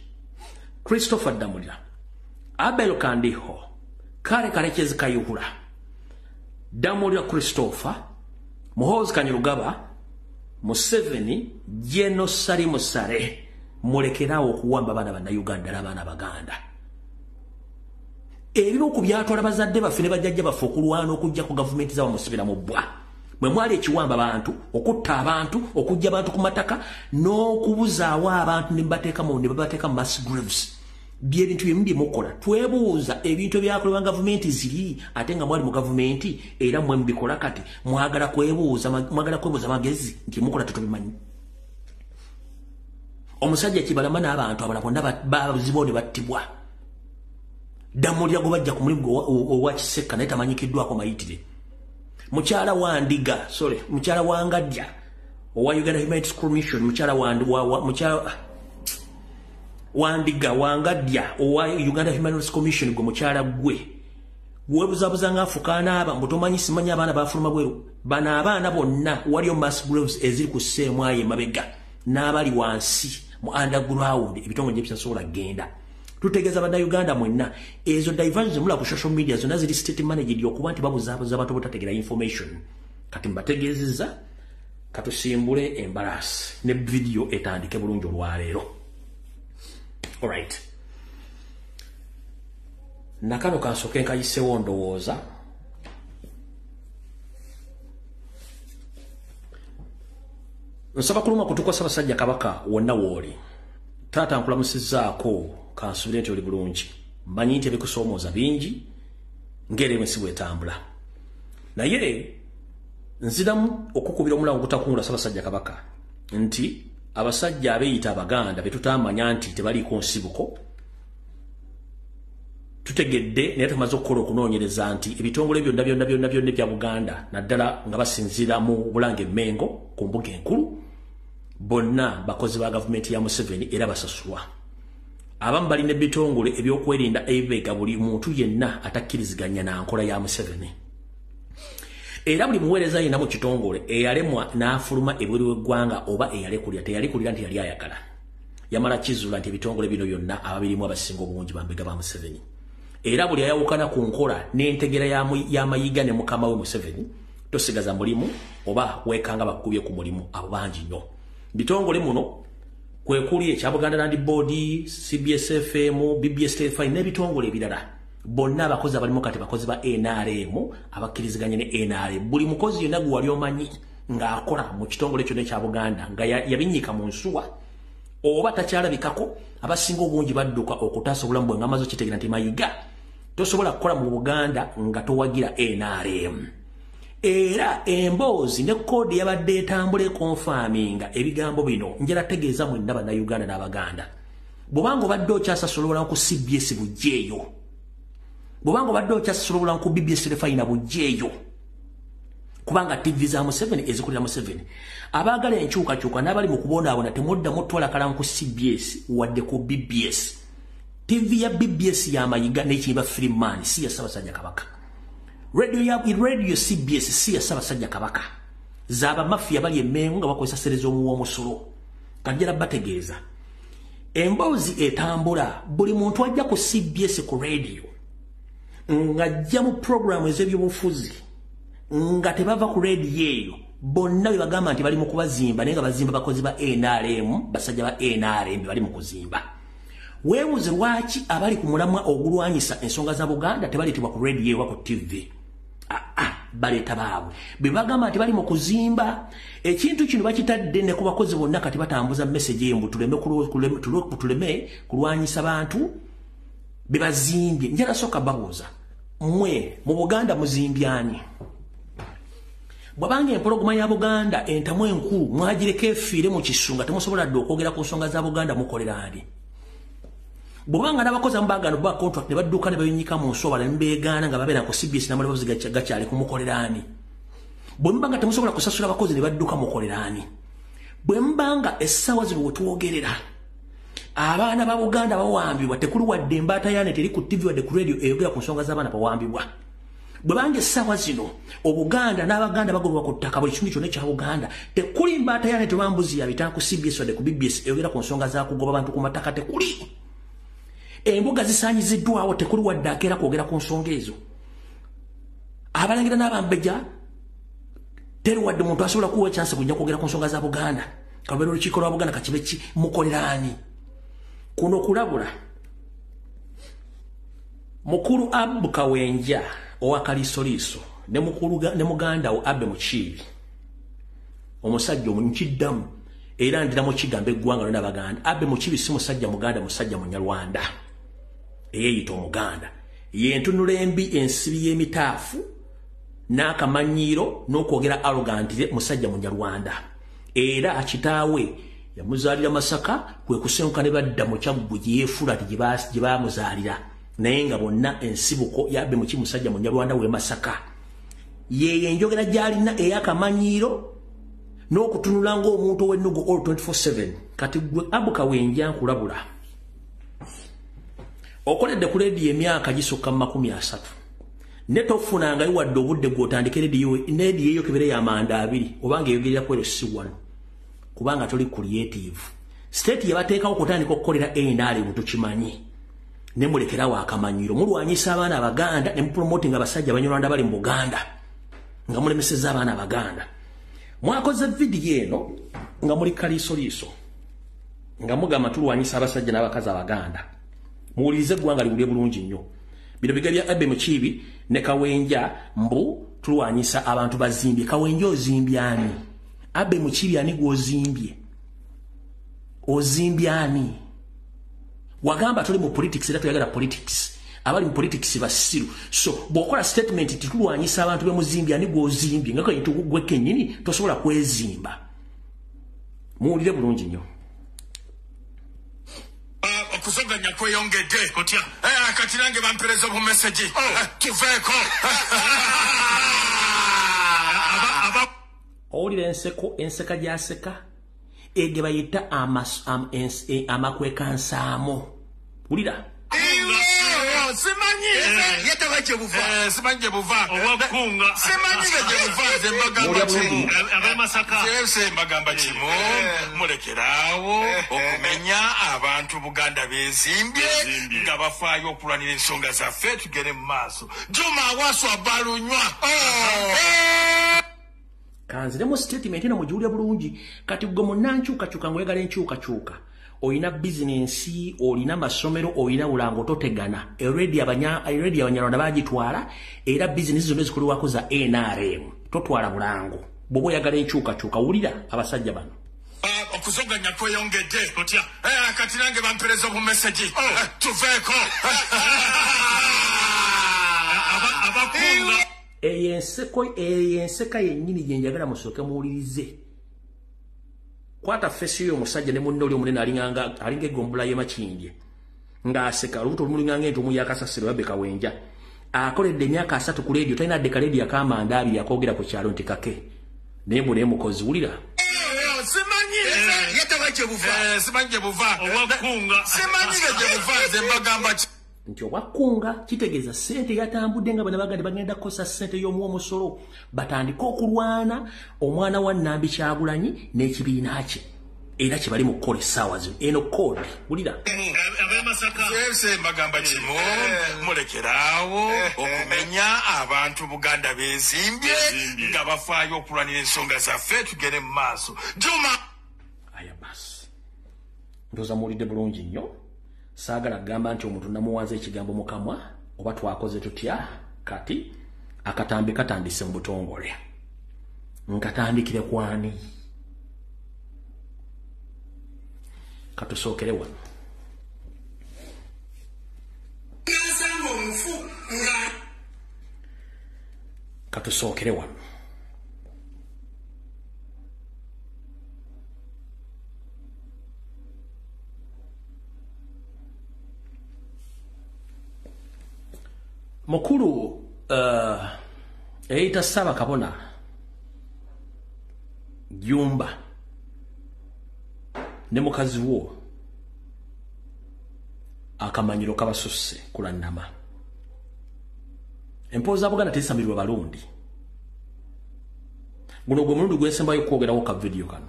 Christopher Damulira, Abel Kandiho, Kale Kalekezi Kayihura, Damulira Christopher, Muhoozi Kanyarugaba, Museveni, Jeno Sari Musare, mulekerawo okuwamba abaana bannayuganda n'abaana baganda. Ebimu ku byatwala bazadde baffe ne bajjajja baffe okulwana okujja ku gavumenti z'abamusibira mu bbwa. Mwe mwali ekiwamba abantu, okutta abantu, okujja abantu ku mataka, n'okubuzaawo abantu ne babateeka mass graves. bye bintu byembi mukola twebuuza ebintu byakolebwa gavumenti ziri ate nga mwali mu gavumenti era mwe mbikola kati mwagala kwebuuza magezi nti mukola tutubimanyi omusajja kibalama n'abantu abala bonna bazibone battibwa damulya go bajja ku mulimu owa Kiseka naye tamanyikiddwako mayitire mukyala wa Ndiga mukyala wa Ngadya owa Uganda Human Rights Commission mukyala wa Ndiga wa Ngadya owa Uganda Human Rights Commission gwe mukyala gwe webuzabuza ng'afukaana aba mbutomanyi simanyi abaana bafuluma bweru bana abaana bonna waliyo mass graves eziri ku Ssemwaye mabega n'abali wansi mu underground ebitongole by'ebisasobola genda tutegeeza bannayuganda mwenna ezo diversions mula ku social media zonna ziri state managed okuba nti babuzaabuza abantu botategera information kati mbategeezezza katusimbule embarasi ne video etandike bulungi olwaleero. Alright, nakano kansoke nkayisewo ndowooza nsaba kuluma kutuka Ssaabasajja Kabaka wonna wooli taata nkulamusizzaako kansubire nti oli bulungi mmanyi nti ebikusoomooza bingi ng'era si bwetambula naye nziramu okukubira omulango okutakungula Ssaabasajja Kabaka nti abasajja abeeyita Abaganda be tutamanya nti tebaliiko nsibuko tutegedde naye tumaze okukola okunoonyereza nti ebitongole byonna ebya Buganda naddala nga basinziira mu Bulange Mengo ku mbuga enkulu bonna bakozi ba gavumenti ya Museveni era basasulwa abamu balina ebitongole ebyokwerinda ebibeega buli muntu yenna atakkiriziganya na nkola ya Museveni era buli muweereza yenna mu kitongole eyalemwa n'afuluma ebweru w'eggwanga oba eyalekulira teyalekulira nti yali ayagala yamala kizuula nti ebitongole bino byonna ababirimu abasinga obungi bambega ba Museveni era buli ayawukana ku nkola n'entegera y'amayiga ne mukama we Museveni tosigaza mulimu oba weekanga bakubye ku mulimu abo bangi nnyo bitongole muno kwe kuli ekya Buganda Land Board, CBS FM, BBS Telephone n'ebitongole ebirala bonna abakozi abalimu kati bakozi ba NRM abakkiriziganye ne NRM buli mukozi yenna gwe wali omanyi ng'akola mu kitongole kyonna ekya Buganda nga yabinnyika mu nsuwa oba takyalabikako abasinga obungi badduka okutaasa obulamu bwe ng'amaze okitegeera nti mayiga tosobola kukola mu Buganda nga towagira NRM era emboozi ne koodi yabadde etambula ekonfaminga ebigambo bino njala tegeeza mwenna bannayuganda n'Abaganda bw'obanga obadde okyasasula obulamu ku CBS bujjeeyo bw'obanga obadde okyasasula obulamu ku BBS Telephone bujjeeyo kubanga TV za Museveni ezikulira Museveni abaagala enkyukakyuka n'abali mu kubonaabona temuddamu otwala kalamu ku CBS wadde ku BBS TV ya BBS ya mayiga n'ekiyimba Freeman si ya Ssaabasajja Kabaka radio CBS si ya Ssaabasajja Kabaka zaba mafia bali emengo nga bakozesa serezo omuwa omusolo kanjala bategeeza emboozi etambula buli muntu ajja ku CBS ku radio ng'ajja mu programu ez'ebyobufuzi nga tebava ku radio eyo bonna bwe bagamba nti bali mu kubazimba naye nga bazimba bakozi ba NRM basajja ba NRM bali mu kuzimba weebuuze lwaki abali ku mulamwa ogulwanyisa ensonga za Buganda tebaleetebwa ku radio ewa ku TV baleeta baabwe bwe bagamba nti bali mu kuzimba ekintu kino bakitadde ne ku bakozi bonna kati batambuza message embu tuleme kulwanyisa bantu be bazimbye njala soka babuuza mwe mu Buganda muzimbyani bwabanga empologoma ya Buganda entamu enkulu mwagireko efiire mu kisunga temusobola dde okwogera ku nsonga za Buganda mukolera ani bwabanga n'abakozi amubagano ba contract ne badduka ne bayinyika mu nsoba ne mbeegaana nga babeera ku CBS n'amalabazi gakyali kumukolera ani bwe mbanga temusobola kusasula abakozi ne badduka mukolera ani bwe mbanga essaawa zino we twogerera abaana ba Buganda bawambibwa tekuli wadde embaata yaane teri ku TV wadde ku radio eyogera ku nsonga z'abaana bawambibwa bwe bange essaawa zino Obuganda n'Abaganda bagobwa ku ttaka buli kitundu kyonna ekya Buganda tekuli mbaata yaane tebambuzi yabita ku CBS wadde ku BBS eyogera ku nsonga za kugoba bantu ku mataka tekuli embuga zisaanyiziddwawo tekuli wadde akeera kwogera ku nsonga ezo abalangira n'abambejja teri wadde muntu asobola kuwa chance kujja kwogera ku nsonga za Buganda kabeera olukiiko lwa Buganda kakibe ki mukolera ani kuno kulabula mukulu Abu Kawenja owa Kalisoliiso ne muganda wo Abe Mukiibi omusajja omunkiddamu era ndiramu kigambo eggwanga n'Abaganda Abe Mukiibi si musajja Muganda musajja Munyarwanda eyeyita omuganda yentunula embi ensibi y'emitaafu n'akamanyiiro n'okwogera arrogantire musajja munyarwanda era kitaawe yamuzaalira Masaka kwe kusenguka ne badda mu Kyaggwe gye yeefula gye baamuzaalira naye nga bonna ensibuko yabbe mu kimusajja munyarwanda w'e Masaka ye enjogera gy'alina ey'akamanyiiro n'okutunula ng'omuntu ow'ennugu all 24/7 kati gwe Abuka Wenja nkulabula okoledde ku leediyo emyaka gisukka mu 30 ne tofunangayo wadde obudde gw'otandika leediyo eyo kebere y'amanda 2 obanga eyogerera ku LC1 kubanga toli creative state yabateekawo kutandika okukolera NRM tukimanyi ne mulekerawo akamanyiiro mulwanyisa abaana abaganda ne mupromoting abasajja abanyarwanda bali mu Buganda nga mulemeseza abaana abaganda mwakoze vidiyo eno nga muli kaliisoliiso nga mugamba tulwanyisa abasajja n'abakazi abaganda muwulirize eggwanga liwulye bulungi nnyo bino biga bya Abe Mukiibi ne Kawenja mbu tulwanyisa abantu bazimbye Kawenja ozimbye ani Abe Mukiibi ani gw'ozimbye ozimbye ani wagamba tuli mu politics era tuyagala politics abali mu politics basiru so bwokola statement tulwanyisa abantu be muzimbye ani gw'ozimbye nga kayintu gwe kennyini tosobola kwezimba muwulire bulungi nnyo okusoganya kweyongedde kotya kati nange bampereza bu message tuveeko owulira enseka gy'aseka ege bayita amakwekansaamo wulira simanyi yatawache buva simanyi je buva owakunga simanyi je buva ze mbagamba kimu abamasaka se mbagamba kimu mulekerawo okumenya abantu Buganda bezimbye nga bafaayo okulwanira ensonga zaffe tugere mu maaso Juma waswa balunywa kanzire mu statement eno mujuulya bulungi kati gwe munnankyukakyuka ng'oyagala enkyukakyuka oyina business olina masomero oyina bulango totegana already abanyarwanda bagitwala era business zonna zikolewako za NRM totwala bulango bwoba oyagala enkyukakyuka wulira abasajja bano okusoganya kweyongedde kotya kati nange bampereza bu message tuveeko abakunga eyenseka yennyini gye njagala musooke muwulirize kwata fesi y'omusajja ne munne oli omunene alinga eggombula y'emakindye ng'aseka olubuto lumulinganga entumu y'akasasiro Abe Kawenja akoledde emyaka 3 ku leediyo talina adde kaleediyo akamanda 2 akoogera ku kyalo nti kake naye mbona mukozi wulira simanyi yatawache buva simanyi je buva owakunga simanyi je buva ze mbagamba nti obwakunga kitegeeza ssente yatambudde nga bana bagandi bagenda kukosa ssente y'omuwa omusolo batandika okulwana omwana wa Nnambi Kyagulanyi n'ekibiina kye era kye bali mu kukola essaawa zino eno kodi wulira se mbagamba kimu mulekerawo okumenya abantu Buganda bezimbye nga bafaayo okulwanira ensonga zaffe tugere mu maaso Juma aya basi ndoza muwulidde bulungi nnyo saagala kugamba nti omuntu namuwaza ekigambo mu kamwa oba twakoze tutya kati akatambi katandise mu butongole nkatandikire kwani katusookere wano katusookere wano mukulu eyita Ssaabakabona Jumba ne mukazi wo akamanyiro kabasusse kulannama empoza Buganda tesamirwa balundi guno gwe mulundi gwensembayo kwogerawo ka video kano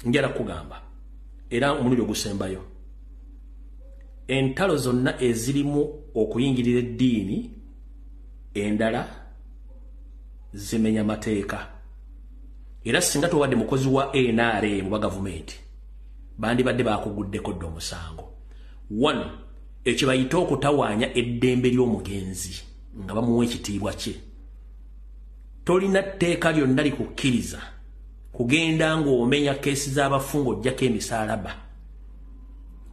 njala kugamba era omulundi ogusembayo entalo zonna ezirimu okuyingirira eddiini endala zimenya mateeka era singa tobadde mukozi wa NRM wa gavumenti bandibadde bakuguddeko dde omusango 1 ekibayita okutawaanya eddembe ly'omugenzi nga bamuwa ekitiibwa kye tolina tteeka lyonna likukkiriza kugenda ng'omenya keesi z'abafungo ojjako emisaalaba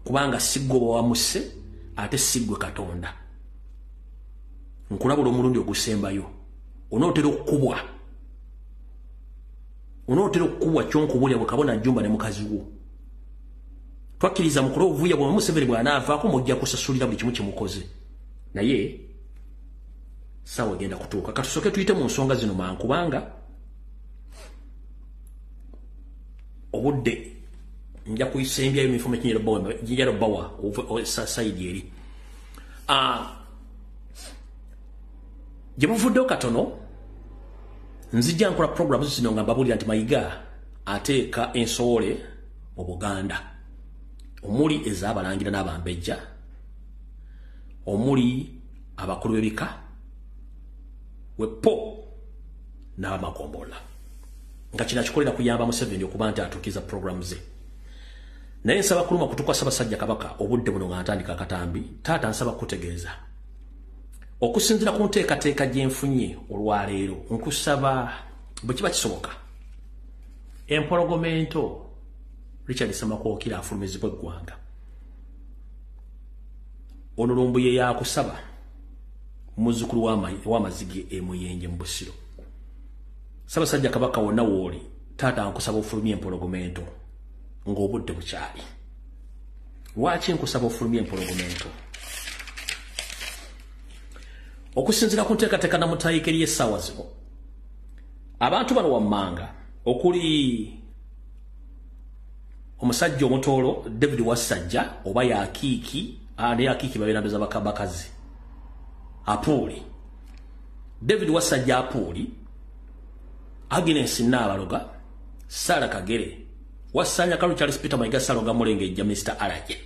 kubanga siggoba wamuse ate sigwe Katonda nkulabula omulundi ogusembayo onootera okukubwa kyonkubulya bwe kabona Jjumba ne mukazi wo twakkiriza mukulu ovuya bwe Museveni bw'anaavaako mujja kusasulira buli kimu kimukoze naye sawa genda kutuuka katusoke tuyite mu nsonga zino mankubanga obudde nja kuyisembyayo emifumo ekinyero bawa saidi eri gye buvuddeyo katono nzijja nkola programu zino nga mbabulira nti Mayiga ateeka ensowole mu Buganda omuli ez'abalangira n'abambejja omuli abakulu b'ebika wepo n'abamakombola nga kina kikolera kuyamba Museveni okuba nti atuukiza programu ze naye nsaba kuluma kutukwa Ssaabasajja Kabaka obudde buno nga ntandika akatambi taata nsaba kutegeeza okusinzira ku nteekateeka gye nfunye olwaleero nkusaba bwe kiba kisoboka empologomento Richard Semakookira afulumizibwa eggwanga ono Lumbuye yakusaba muzzukulu w'amazige emuyenje mu Busiro Ssaabasajja Kabaka wonna wooli taata nkusaba ofulumye empologomento ng'obudde bukyali lwaki nkusaba ofulumye empologomento okusinzira ku nteekateeka namutayika eri essaawa zino abantu bano wammanga okuli omusajja omutoolo David Wasajja oba yakiiki ne yakiiki babeera ndoza bakazi Apuuli David Wasajja Apuuli Agnes Nabaloga Sara Kagere Wasanya Kalu Charles Peter Mayiga Saloga Mulengejja Mr. Alaje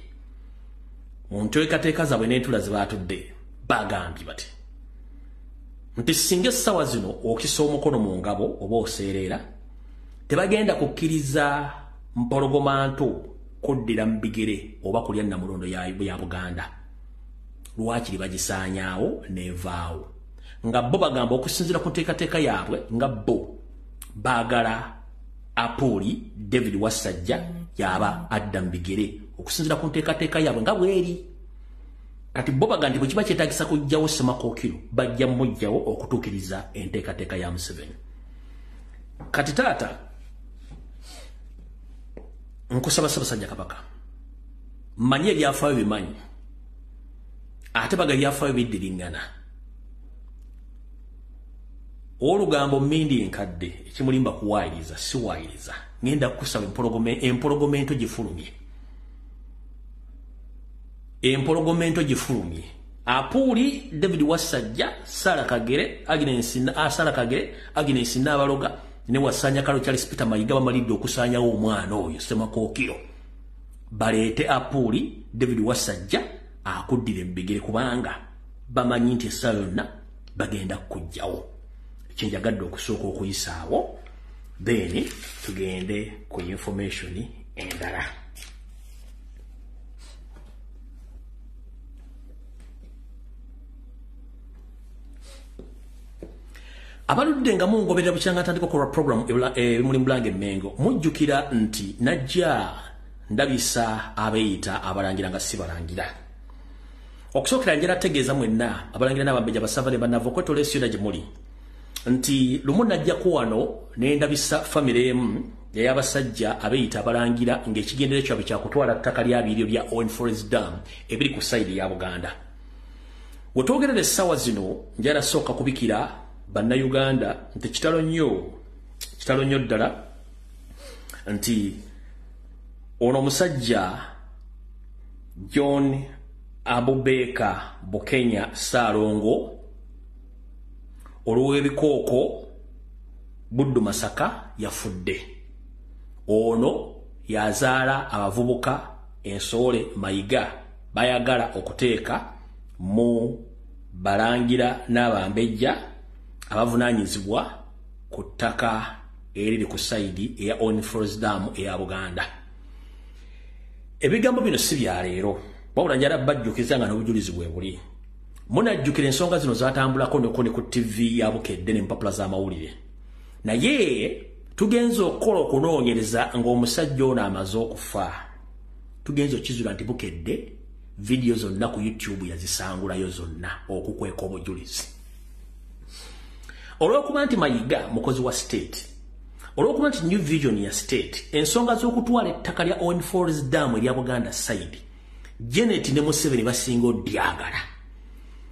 Munteekateeka zaabwe n'entula ze baatudde bagambye bati nti singa essaawa zino okisa omukono mu ngabo oba oseerera tebagenda kukkiriza mpologomanto kuddira mu bigere oba kulya Namulondo ya Buganda lwaki bagisaanyaawo neevaawo nga bo bagamba okusinzira ku nteekateeka yaabwe nga bo baagala Apuuli David Wasajja yaba adda mu bigere okusinzira ku nteekateeka yaabwe nga bweri kati bo bagandi bwe kiba kyetaagisa kujjawo Semakookiro bajja mujjawo okutuukiriza enteekateeka ya Museveni kati taata nkusaba Ssaabasajja Kabaka mmanyi ebyafaayo bimanyi ate baga byafaayo biddiringana olugambo mmindi enkadde ekimulimba kuwaayiriza siwaayiriza ngenda kukusaba empologomento gifulumye Apuuli David Wasajja Sara Kagere Agnes Nabaloga ne Wasanya Kalu Charles Peter Mayiga bamalidde okusaanyawo omwana oyo Semakookiro baleete Apuuli David Wasajja akuddire mu bigere kubanga bamanyi nti essaawa yonna bagenda kujjawo kyenjagadde okusooka okuyisaawo then tugende ku information endala abaludde nga mungoberera bukyanga ntandika okola program muli Mulange Mengo mujjukira nti najja ndabisa abeeyita abalangira nga si balangira okusookera njera tegeeza mwenna abalangira n'abambejja basavale bannava okwetola essira gye muli nti lumu najjaku wano ne ndabisa famire emu ey'abasajja abeeyita abalangira ng'ekigendero kyabwe kyakutwala ttaka lyabiryo lya Owen Forest Dam ebiri ku sayidi ya Buganda wetwogerera essaawa zino njala sooka kubikira bannayuganda nti kitalo nnyo ddala nti ono omusajja John Abubeka Bukenya Saalongo olw'ebikooko Buddu Masaka yafudde ono yazaala abavubuka ensowole Mayiga bayagala okuteeka mu balangira n'abambejja abavunaanyizibwa ku ttaka eriri ku sayidi eya Owen Forest Dam eya Buganda ebigambo bino si bya leero wabula njala bajjukiza nga n'obujulizi bwe buli munajjukira ensonga zino zatambulako ne ku TV ya Bukedde n'empapula z'amawulire naye tugenze okukola okunoonyereza ng'omusajja ono amaze okufa tugenze okizula nti Bukedde video zonna ku YouTube yazisangulayo zonna okukweka obujulizi. Olwokuba nti Mayiga mukozi wa state, olwokuba nti New Vision ya state, ensonga z'okutwala ettaka lya Owen Falls Dam erya Buganda side, Janet ne Museveni basinga odyagala.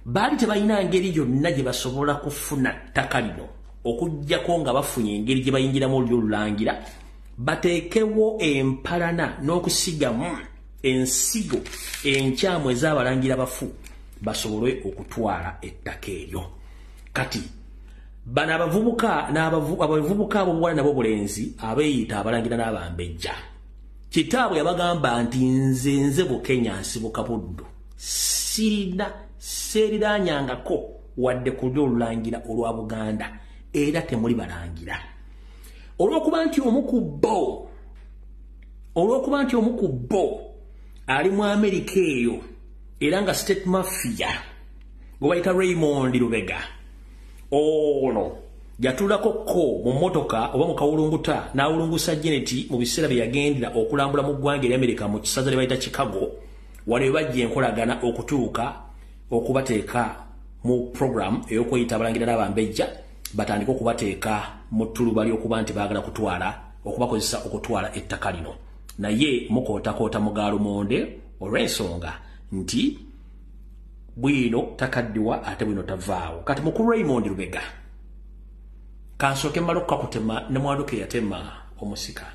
Baali tebalina ngeri yonna gye basobola kufuna ttaka lino okuggyako nga bafunye engeri gye bayingiramu olulyo olulangira, bateekewo empalana n'okusigamu ensigo enkyamu ez'abalangira bafu basobole okutwala ettaka eryo. Kati bano abavubuka abobuwala nabo bulenzi abeeyita abalangira n'abambejja, kitaabwe yabagamba nti nze Bukenya nsibuka buddu, seeriranyangako wadde ku lulyo olulangira olwa Buganda, era temuli balangira. Olwokuba nti omu ku bo ali mu Amerika eyo era nga state mafia gwe bayita Raymond Lubega, ono yatulako ko mu motoka oba mu kawulunguta n'awulungusa Janet mu biseera bye yagendera okulambula mu ggwanga erya Amerika mu kisaza lye bayita Chicago, wali bajja enkolagana okutuuka okubateeka mu program ey'okweyita abalangira n'abambejja, batandika okubateeka mu ttuluba ly'okuba nti baagala okubakozesa okutwala ettaka lino. Naye mukootakoota mugalumonde olw'ensonga nti bwino takaddiwa ate bwino tavaawo. Kati mukulu Raymond Lubega kansooke mmala okukakutema ne mwaduke yatema omusika.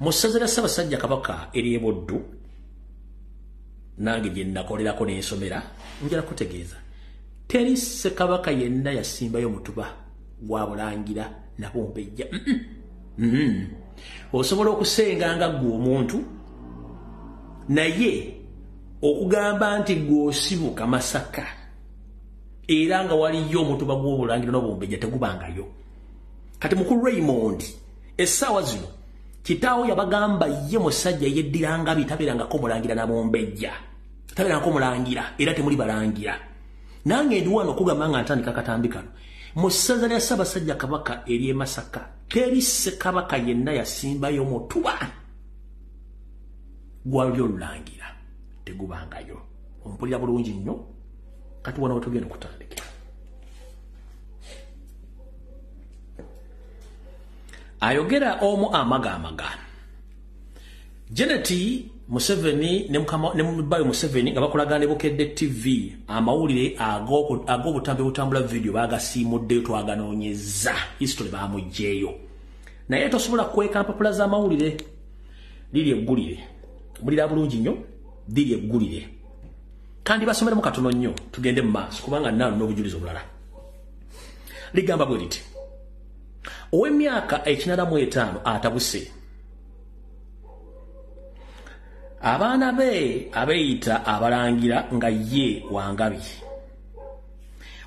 Mu ssaza lya Ssaabasajja Kabaka ery'e Buddu, nange gye nakolerako n'ensomera, njala kutegeeza teri Ssekabaka yenna yasimbayo mutuba gwa bulangira na Bumbejja. Osobola okusenga nga ggwe omuntu, naye okugamba nti gw'osibuka Masaka era nga waliyo omutuba gw'obulangira n'Obumbejja tegubangayo. Kati mukulu Raymond essaawa zino kitaawo yabagamba ye musajja yeddiranga bitabeerangako mulangira na Bumbejja, tabeerangako mulangira era temuli balangira. Nange ndi wano okugamba nga ntandika katambi kano mu ssaza lya Ssaabasajja Kabaka ery'e Masaka teri Ssekabaka yenna yasimbayo mutuba gwalyo olulangira, tegubangayo. Ompulira bulungi nnyo. Kati wano wetugenda okutandikira. Ayogera omu amaga Janet Museveni ne Mubayo Museveni nga bakolagana ne Bukedde TV amawulire ag'obutambi butambula video bagasiimuddeyo twaganoonyeza history bamugjeeyo, naye tosobola kweka mpapula z'amawulire. Liri eggulire mulira bulungi nnyo, liri eggulire kandi basomeremu katono nnyo tugende mu maaso kubanga nalo n'obujulizi obulala. Ligamba bwe liti ow'emyaka 85 atabuse, abaana be abeeyita abalangira nga ye Wangabi.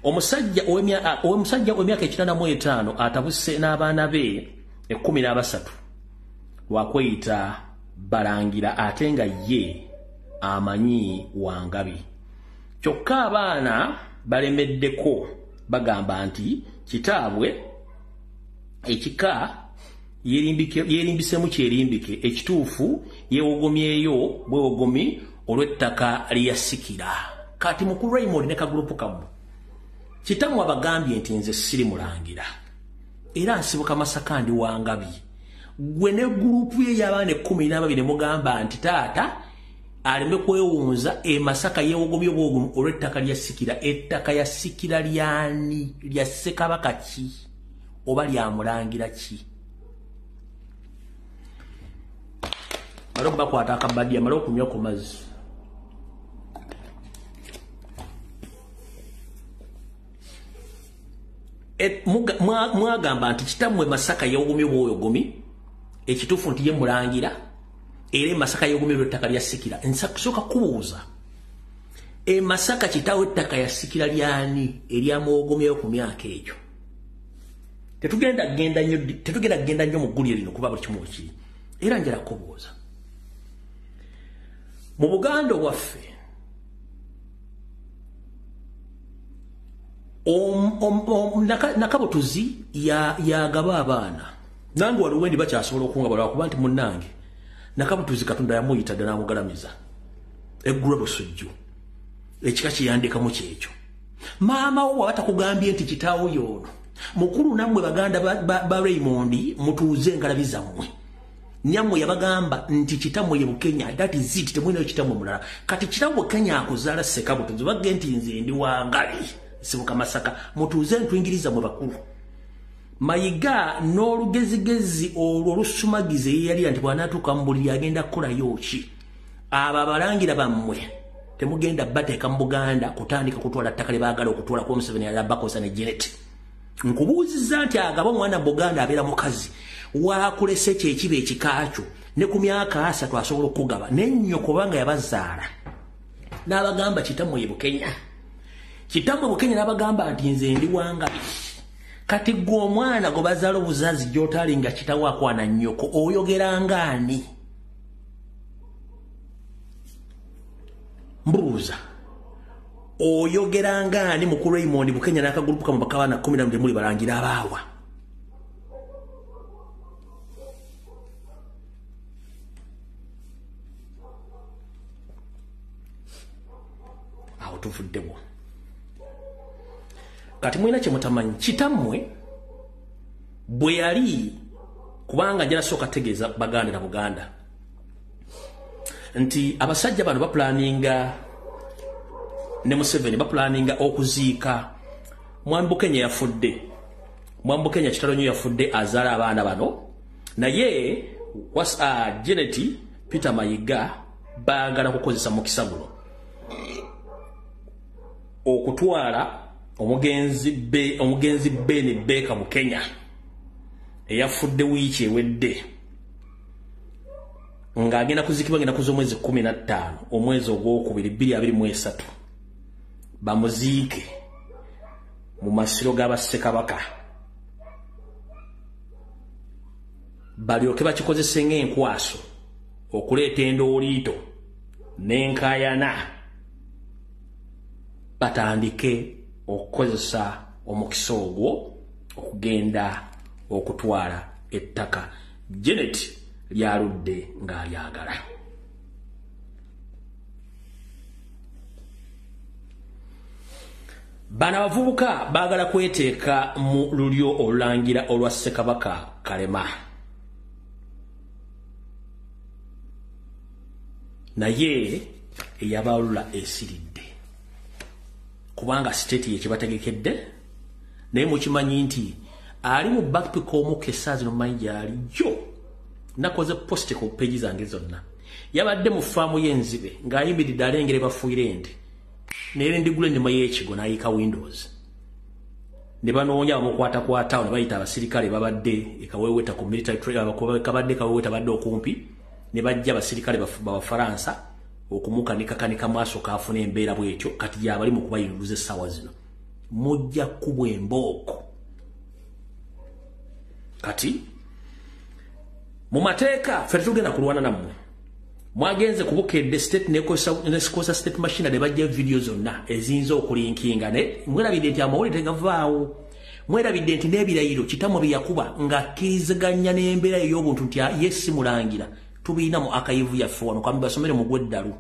Omusajja ow'emyaka 85 atabuse n'abaana be 13 lwakweyita balangira ate nga ye amanyi Wangabi. Kyokka abaana balemeddeko bagamba nti kitaabwe ekika yerimbisemu kyerimbike, ekituufu yewogomyeyo bwewogomi olw'ettaka lyasikira. Kati mukulu Raymond ne kagulupu kamu kitamu abagambye nti nze siri mulangira era nsibuka Masaka ndi Wangabi. Gwe ne gurupu ye y'abaana 12 ne mugamba nti taata aleme kwewunza Masaka yewogomye bwogomi olw'ettaka lyasikira. Ettaka yasikira lyani? Lya Ssekabaka ki oba lya mulangira ki? Malo bakwata akabadya malo kunywa ku mazzi. Mwagamba nti kitammwe Masaka yewogomye bwogomi, ekituufu nti ye mulangira era Masaka yewogomye olw'ettaka lyasikira. Nsooka kubuuza Masaka kitaawe ettaka yasikira lyani eryamwogomyeyo ku myaka egyo? Tetugenda genda nnyo mu ggulire lino kuba buli kimu kiri, era njala kubuuza mu Buganda waffe nakabutuzi yagaba abaana. Nange waliwo endi bakyasobola okungabala kuba nti munnange nakabutuzi Katonda yamuyita ddala amugalamiza. eggula busujju ekika kiyandika mu kyekyo maama wo batakugambye nti kitaawo yono mukulu nammwe baganda ba Raymond mutuuze engalabi zammwe nyammwe yabagamba nti kitamwe ye Bukenya that is it temwine kitamwe mulala kati kitamwe Kenya akuzaala Sekabuto bagge nti nze ndi wangali sibuka Masaka mutuuze ntwingiriza mu bakulu Mayiga n'olugezigezi olwo lusumagize yali anti bwanatuuka mu buliri agenda kukola yoki aba balangira bammwe temugenda bateeka mu Buganda kutandika kutwala ttaka lye baagala okutwala ku Museveni alabakosa ne Janet nkubuuziza nti agaba omwana Buganda abeera mukazi waakulese kyekiba ekikakyo ne ku myaka 3 asobola okugaba n'ennyo kubanga yabazaala n'abagamba kitamwe ye Bukenya kitamwe Bukenya n'abagamba nti nze ndi wangabi kati gwe omwana gwe bazaala obuzazi gy'otali nga kitawo akwana nnyoko oyogera ngaani mbuuza oyogera ngaani mukulu Raymond Bukenya n'akagulupu kamu bakabana 12 muli balangira abaawa awo tuvuddemu kati mwina kye mutamanyi kitammwe bwe yali kubanga njala sooka tegeeza Baganda na Buganda nti abasajja bano baplaninga ne Museveni baplaninga okuziika Mwami Bukenya yafudde Mwami Bukenya kitalo nnyo yafudde azaala abaana bano naye Janet Peter Mayiga baagala kukozesa mukisa guno okutwala omugenzi Beni Beka mu Kenya eyafudde wiiki ewedde ng'agenda kuzikibwa ngenda kuza omwezi 15 omwezi ogwokubiri 2023 bamuziike mu masiro g'Abassekabaka balyoke bakikozese ng'enkwaso okuleeta endooliito n'enkaayana batandike okukozesa omukisa ogwo okugenda okutwala ettaka Janet lyaludde ng'alyagala bana abavubuka baagala kweteeka mu lulyo olulangira olwa Ssekabaka Kalema naye eyabalula esiridde kubanga state ye kibategekedde naye mukimanyi nti ali mu backpack omukesa zino manyi yali jo nakoze post ku page zange zonna yabadde mu faamu y'enzibe ng'ayimiridde alengere bafuire ente nere ndigula endima y'ekigo n'ayika windows ne banoonya bamukwatakwata ne bayita abasirikale babadde ekaweweta ku military trail kabadde kaweweta badde okumpi ne bajja abasirikale b'Abafaransa okumukanika maaso kaafuna embeera bw'ekyo kati yabali mu kubayinduza essaawa zino mujja kubwa embooko kati mu mateeka ffe tetugenda kulwana nammwe mwagenze kubukedde state nekosa state machine ne bajja video zonna eziyinza okulinkinga ne mwerabidde nti amawulire tegavaawo mwerabidde nti n'ebirayiro kitamwe byeyakuba ng'akkiriziganya n'embeera ey'obuntu nti ye si mulangira tubiina mu akayivu yaffe wano kambi basomere mu gweddalu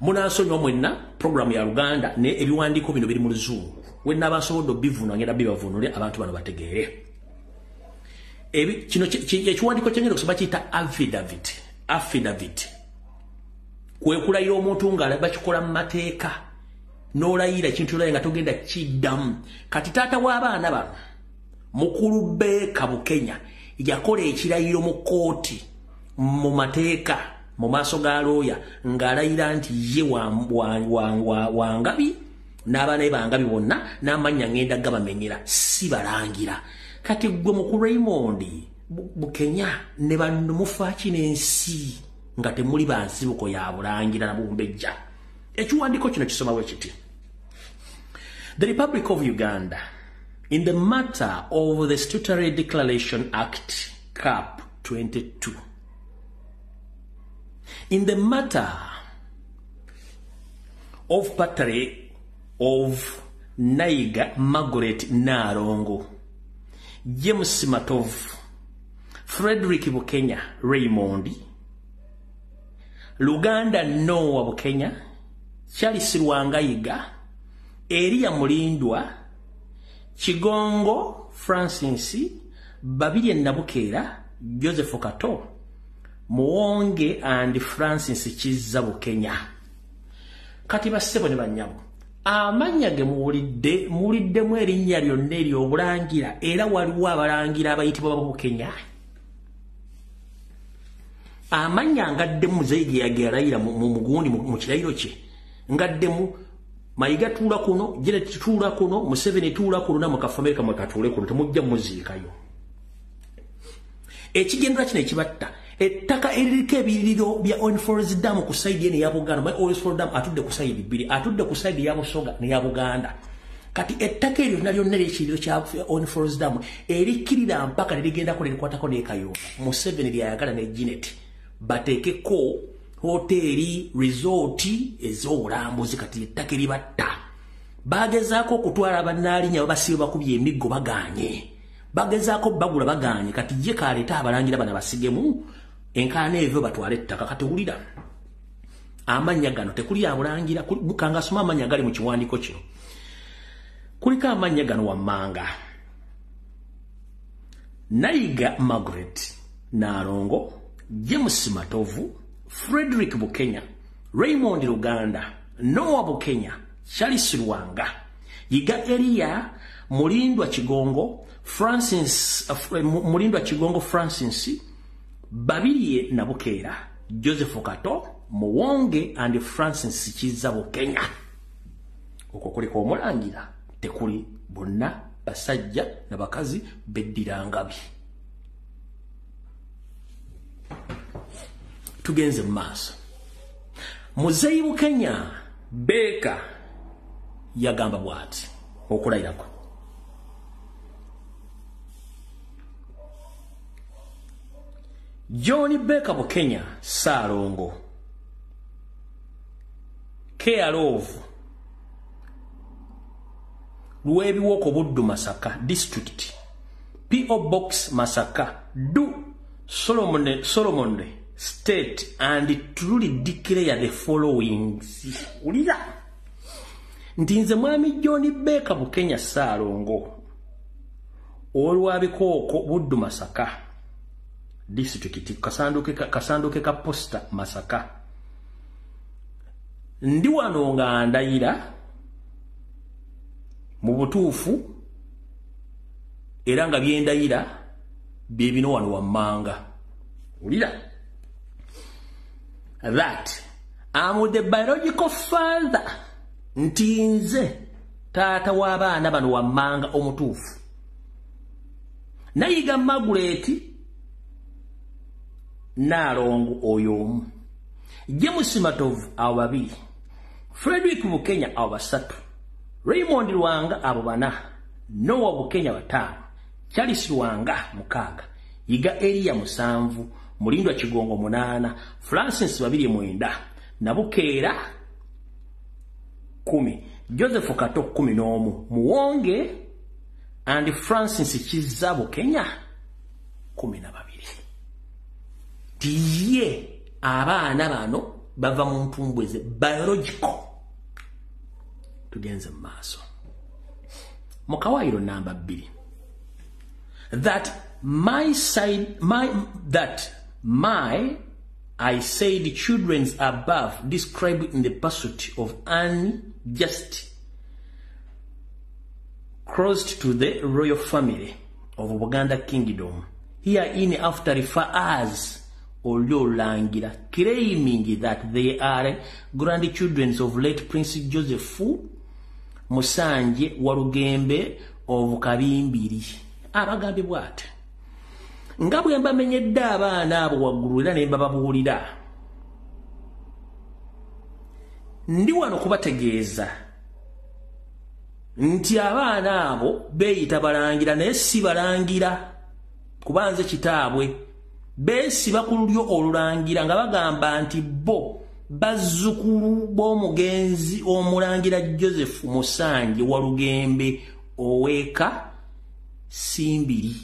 munansonyiwa mwenna programu ya Luganda ne ebiwandiiko bino biri mu Luzungu wenna abasobodde obivuuna ngenda bibavunule abantu bano bategeere kino ekiwandiiko kyengenda okusoma kiyita affidavit kwe kulayira omuntu nga bakikola mu mateeka n'olayira ekintu nga togenda kiddamu kati taata w'abaana bano mukulu Beka Bukenya yakola ekirayiro mu kooti mu mateeka mu maaso ga looya ng'alayira nti ye wangabi n'abaana be bangabi bonna n'amannya ngenda gabamenyera si balangira kati gwe mukulu Raymond Bukenya ne banno mufaaki n'ensi nga temuli bansibuko ya bulangira na bumbejja ekiwandiiko kino kisoma bwe kiti The Republic of Uganda in the matter of the Statutory Declaration Act Cap 22 in the matter of Patare of Naiga Margaret Narongo James Matov Frederick Bukenya Raymond Luganda Noah Bukenya, Charles Rwangayiga, Elia Mulindwa, Chigongo Francis, Babili Nabukera, Joseph Kato, Muwonge and Francis Chiza Bukenya. Katiba sebo ne banyamu. Amanyage muwulidde erinnya lyonna ery'obulangira era waliwo abalangira abayitibwa Bukenya. Amanya ngaddemu Zaidi yagerayira mu mugundi mu kirayiro kye. Ngaddemu Mayiga tuula kuno, Janet tuula kuno, Museveni tuula kuno na Mukafamerica mwekatuule kuno temujja muziikayo. Ekigendera kino ekibatta ettaka eririko ebiriro bya Onforest Dam ku side ene ya Buganda, Onforest Dam atudde ku side bbiri, atudde ku side ya Busoga ne ya Buganda. Kati ettaka eryo nalyo nere ekiriro kya Onforest Dam erikkirira mpaka nerigenda ko lirikwatako n'ekayumba. Museveni lyayagala ne Janet bateekeko hoteli, resort ez'obulambuzi kati ettaka eribatta. Bagezaako okutwala abannaalinya babasiba bakubye emiggo baganye. Bagezaako bagula baganye kati ye kaleeta abalangira bana basigemu enkaana evyo batwale ettaka kati wulira. Amanya gano tekuli abulangira kanga soma amanya gali mu kiwandiiko kino. Kuliko amanya gano wammanga. Nayiga Margaret Narongo, James Matovu, Frederick Bukenya, Raymond Luganda, Noah Bukenya, Charles Rwanga, Yiga Elia, Mulindwa Chigongo, Mulindwa Chigongo Francis, Babili Nabukera, Joseph Kato, Muwonge and Francis Chiza Bukenya. Okukuliko omulangira tekuli bonna basajja nabakazi beddirangabi. Tugenze maaso. Muzeyi Bukenya Beka yagamba bwati okulayirako. John Beka Bukenya Salongo Kealovu Lwebiwoko Buddu Masaka District P.O. Box Masaka Do Solomon State and truly declare the following. Ulira Ndinze mwami John Beka Bukenya Salongo olwabikoko Buddu Masaka District kasanduke ka posta Masaka ndi wano nga ndayira mu butuufu era nga byendayira bye bino wano wammanga. Ulira that I'm the biological father ntinze taata w'abaana bano wammanga omutuufu. Nayiga Margaret Narongo oyomu, James Matovu abo babiri, Frederick Bukenya abo basatu, Raymond Lwanga abo bana, Noah Bukenya batano, Charles Lwanga mukaaga, Yiga Elia musanvu, Mulindwa Chigongo munana, Francis babiri mwenda, Nabukera 10, Joseph Kato 11, Muwonge and Francis Chiza Bukenya 12. Diye abaana bano bava mu mpumbweze biological. Tugenze maaso. Mukawayiro namba 2. That I said children's above described in the pursuit of unjust crossed to the royal family of Buganda Kingdom. Herein after refer as Langira, claiming that they are grandchildren of late Prince Joseph Musanje Warugembe of Kabimbiri. Abagambe bwate. Nga bwe mbamenyedde abaana abo waggulu era ne mbababuulira. Ndi wano kubategeeza nti abaana abo beeyita balangira naye si balangira kubanze kitaabwe. Besiba ku lulyo olulangira nga bagamba nti bo bazzukulu b'omugenzi omulangira Joseph Musanje Walugembe oweka Simbiri.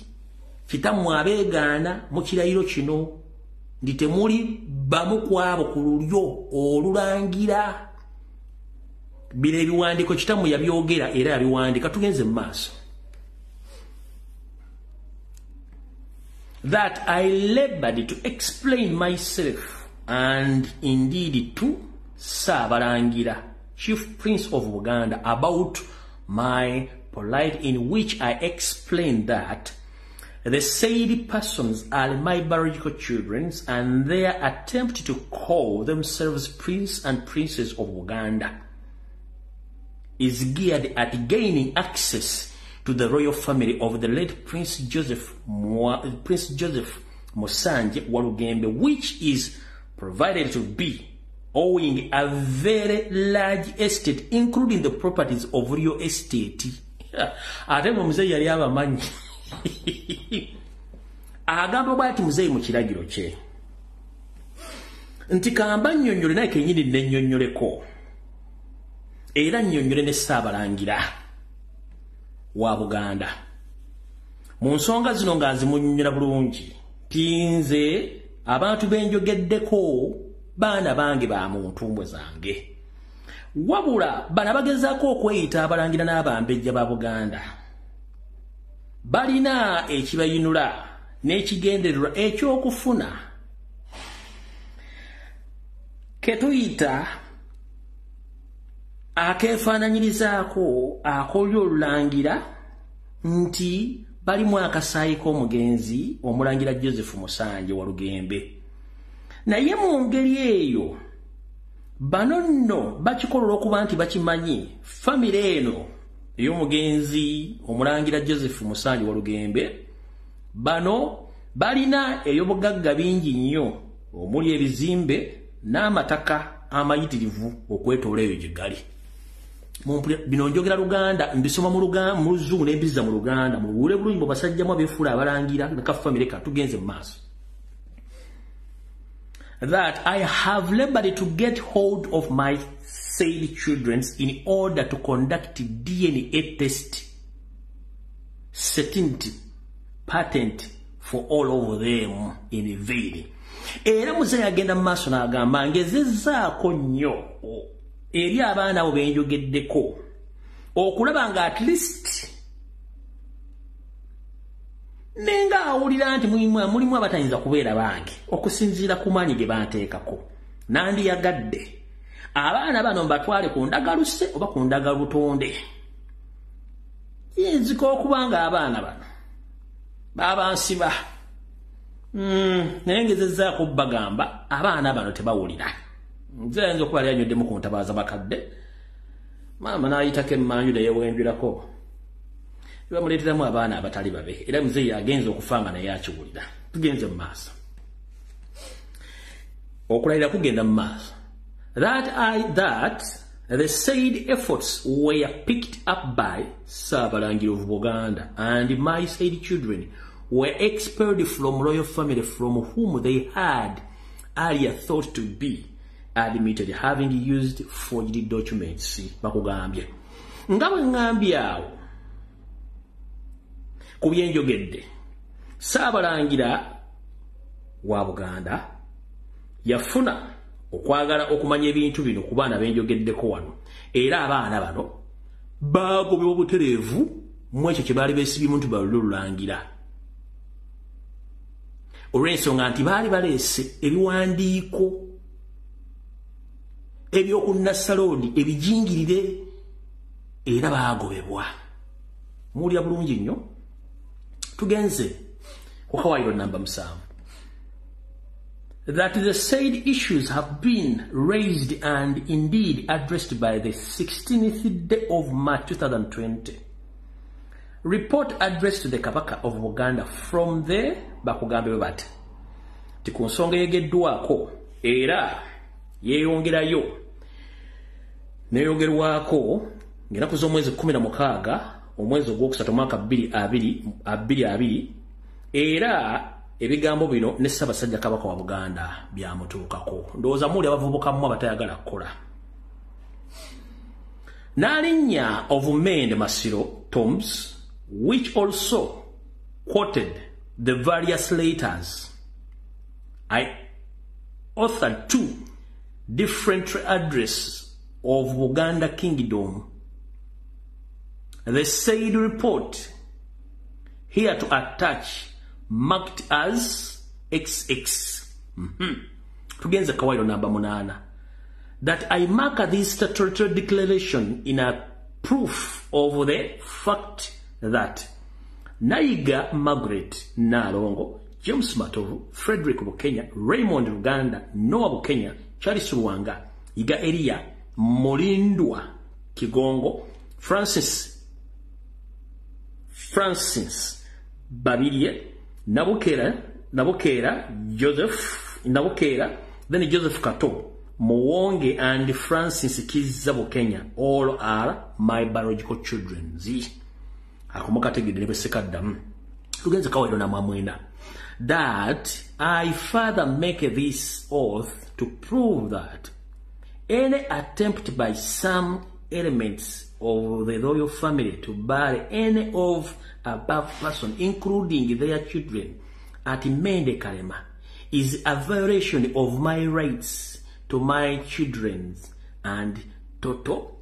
Kitammwe abeegaana mu kirayiro kino ndi temuli bamu kwabo ku lulyo olulangira bino ebiwandiiko kitamu yabyogera era yabiwandika tugenze mu maaso. That I labored to explain myself and indeed to Saabalangira, Chief Prince of Buganda, about my polite, in which I explained that the said persons are my biological children and their attempt to call themselves Prince and Princess of Uganda is geared at gaining access to the royal family of the late Prince Joseph Musanje Walugembe, which is provided to be owing a very large estate, including the properties of real estate. Ate muzeyi yali abamanyi. Agamba bwati muzeyi mu kiragiro kye. Nti kamba nnyonnyole naye kenyini nennyonnyoleko. Era nnyonnyole ne Saabalangira wa Buganda. Mu nsonga zino nga nzimunnyonnyola bulungi. Tinze abantu benjogeddeko baana bange ba mu ntumbwe zange. Wabula bana bagezaako okweyita abalangira n'abambejja ba Buganda. Balina ekibayinula n'ekigendererwa eky'okufuna ketuyita akeefaananyirizaako akolyo olulangira nti balimu akasaayi k'omugenzi omulangira Joseph Musanje Walugembe. Naye mu ngeri eyo bano nno bakikola okuba nti bakimanyi famire eno ey'omugenzi omulangira Joseph Musanje Walugembe bano balina eby'obugagga bingi nnyo omuli ebizimbe n'amataka amayitirivu okwetoola eyo gye gali. Bino njogera Luganda mbisoma mu Luganda mu Luzungu n'embizza mu Luganda mu buwule bulungi basajjamu abeefuula abalangira naka famire ka tugenze mu maaso. That I have labored to get hold of my said children in order to conduct DNA test, certainty, patent for all of them in vain. Era muzeyi agenda mu maaso n'agamba ngezezzaako nnyo eri abaana abo benjogeddeko okulaba nga at least nenga awulira nti mulimu abatayinza kubeera bange okusinziira ku maanyi ge banteekako. Nandiyagadde abaana bano mbatwale ku ndagaluse oba ku ndagalutonde. Yinzika okuba nga abaana bano babansiba. Naye ngezezzaako bagamba abaana bano tebawulira. Nze ayinza okuba yali anyoddemu ku ntabaaza bakadde. Maama n'ayitako emmanju neyewenjulako. Bamuleeteramu abaana abatali babe. Era muzeyi agenza okufanga naye akiwulira. Tugenze mu maaso. Okulayira kugenda mu maaso. That the said efforts were picked up by Saabalangira of Buganda and my said children were expelled from royal family from whom they had earlier thought to be admitted, having used forged documents. Bakugambye. Nga bwe ngambye awo ku byenjogedde Saabalangira wa Buganda yafuna okwagala okumanya ebintu bino ku baana benjogeddeko wano. Era abaana bano baagobebwa butereevu mu ekyo kye baali beesibye nti balululangira. Olw'ensonga nti baali baleese ebiwandiiko eby'oku Nassalooni ebijingirire era baagobebwa. Muwulira bulungi nnyo. Tugenze ku Kawayiro namba 7. That the said issues have been raised and indeed addressed by the 16th day of March 2020. Report addressed to the Kabaka of Buganda from there bakugambe bati. Tiku nsonga yegeddwako era yeeyongerayo neeyogerwako ng'ennaku z'omwezi 16 omwezi ogwokusatu mwaka 2022 era ebigambo bino ne Ssaabasajja Kabaka wa Buganda byamutuukako. Ndowooza muli abavubuka mu abatayagala kukola. N'alinnya of Mende Masiro Tombs, which also quoted the various letters authored 2 different addresses of Buganda Kingdom. The said report, here to attach, marked as XX. Tugenze kawairo namba 8. That I mark this statutory declaration in a proof of the fact that Naiga Margaret Nalongo, James Matovu, Frederick Bukenya, Raymond Ruganda, Noah Bukenya, Charles Ruwanga, Iga Elia, Molindwa Kigongo, Francis Babirie, Nabokera, then Joseph Kato, Mwonge and Francis Kizza Bukenya, all are my biological children. That I further make this oath to prove that any attempt by some elements of the royal family to bury any of above person, including their children, at Mende Kalema, is a violation of my rights to my children and total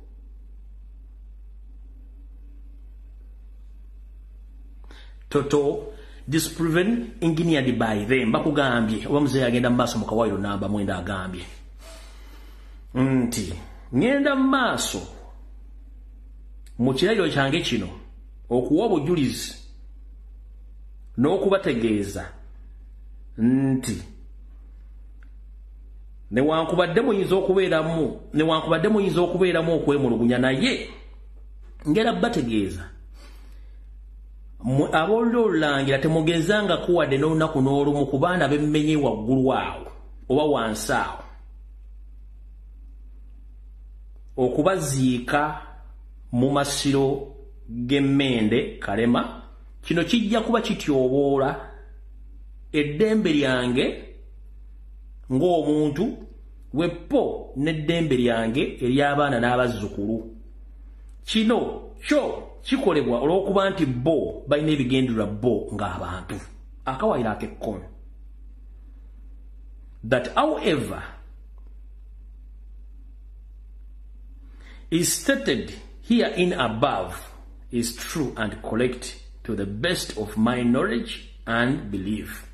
disproven engineered by them. Bakugambye obamuze agenda maaso mukawairo namba 9 agambye nti ngenda maaso mu kirayiro kyange kino okuwa obujulizi n'okubategeeza nti newankubadde muyinza okubeeramu okwemulugunya naye ngera bategeeza ab'olulangira temugezanga kuwadde n'olunaku n'olumu ku baana bemmenye waggulu awo oba wansi awo okubaziika mu masiro g'Emmende Kalema. Kino kijja kuba kityoboola eddembe lyange ng'omuntu weppo n'eddembe lyange ery'abaana n'abazzukulu. Kino kyo kikolebwa olw'okuba nti bo balina ebigendererwa bo ng'abantu. Akawaayiro ak'ekkono. That however is stated here in above is true and correct to the best of my knowledge and belief.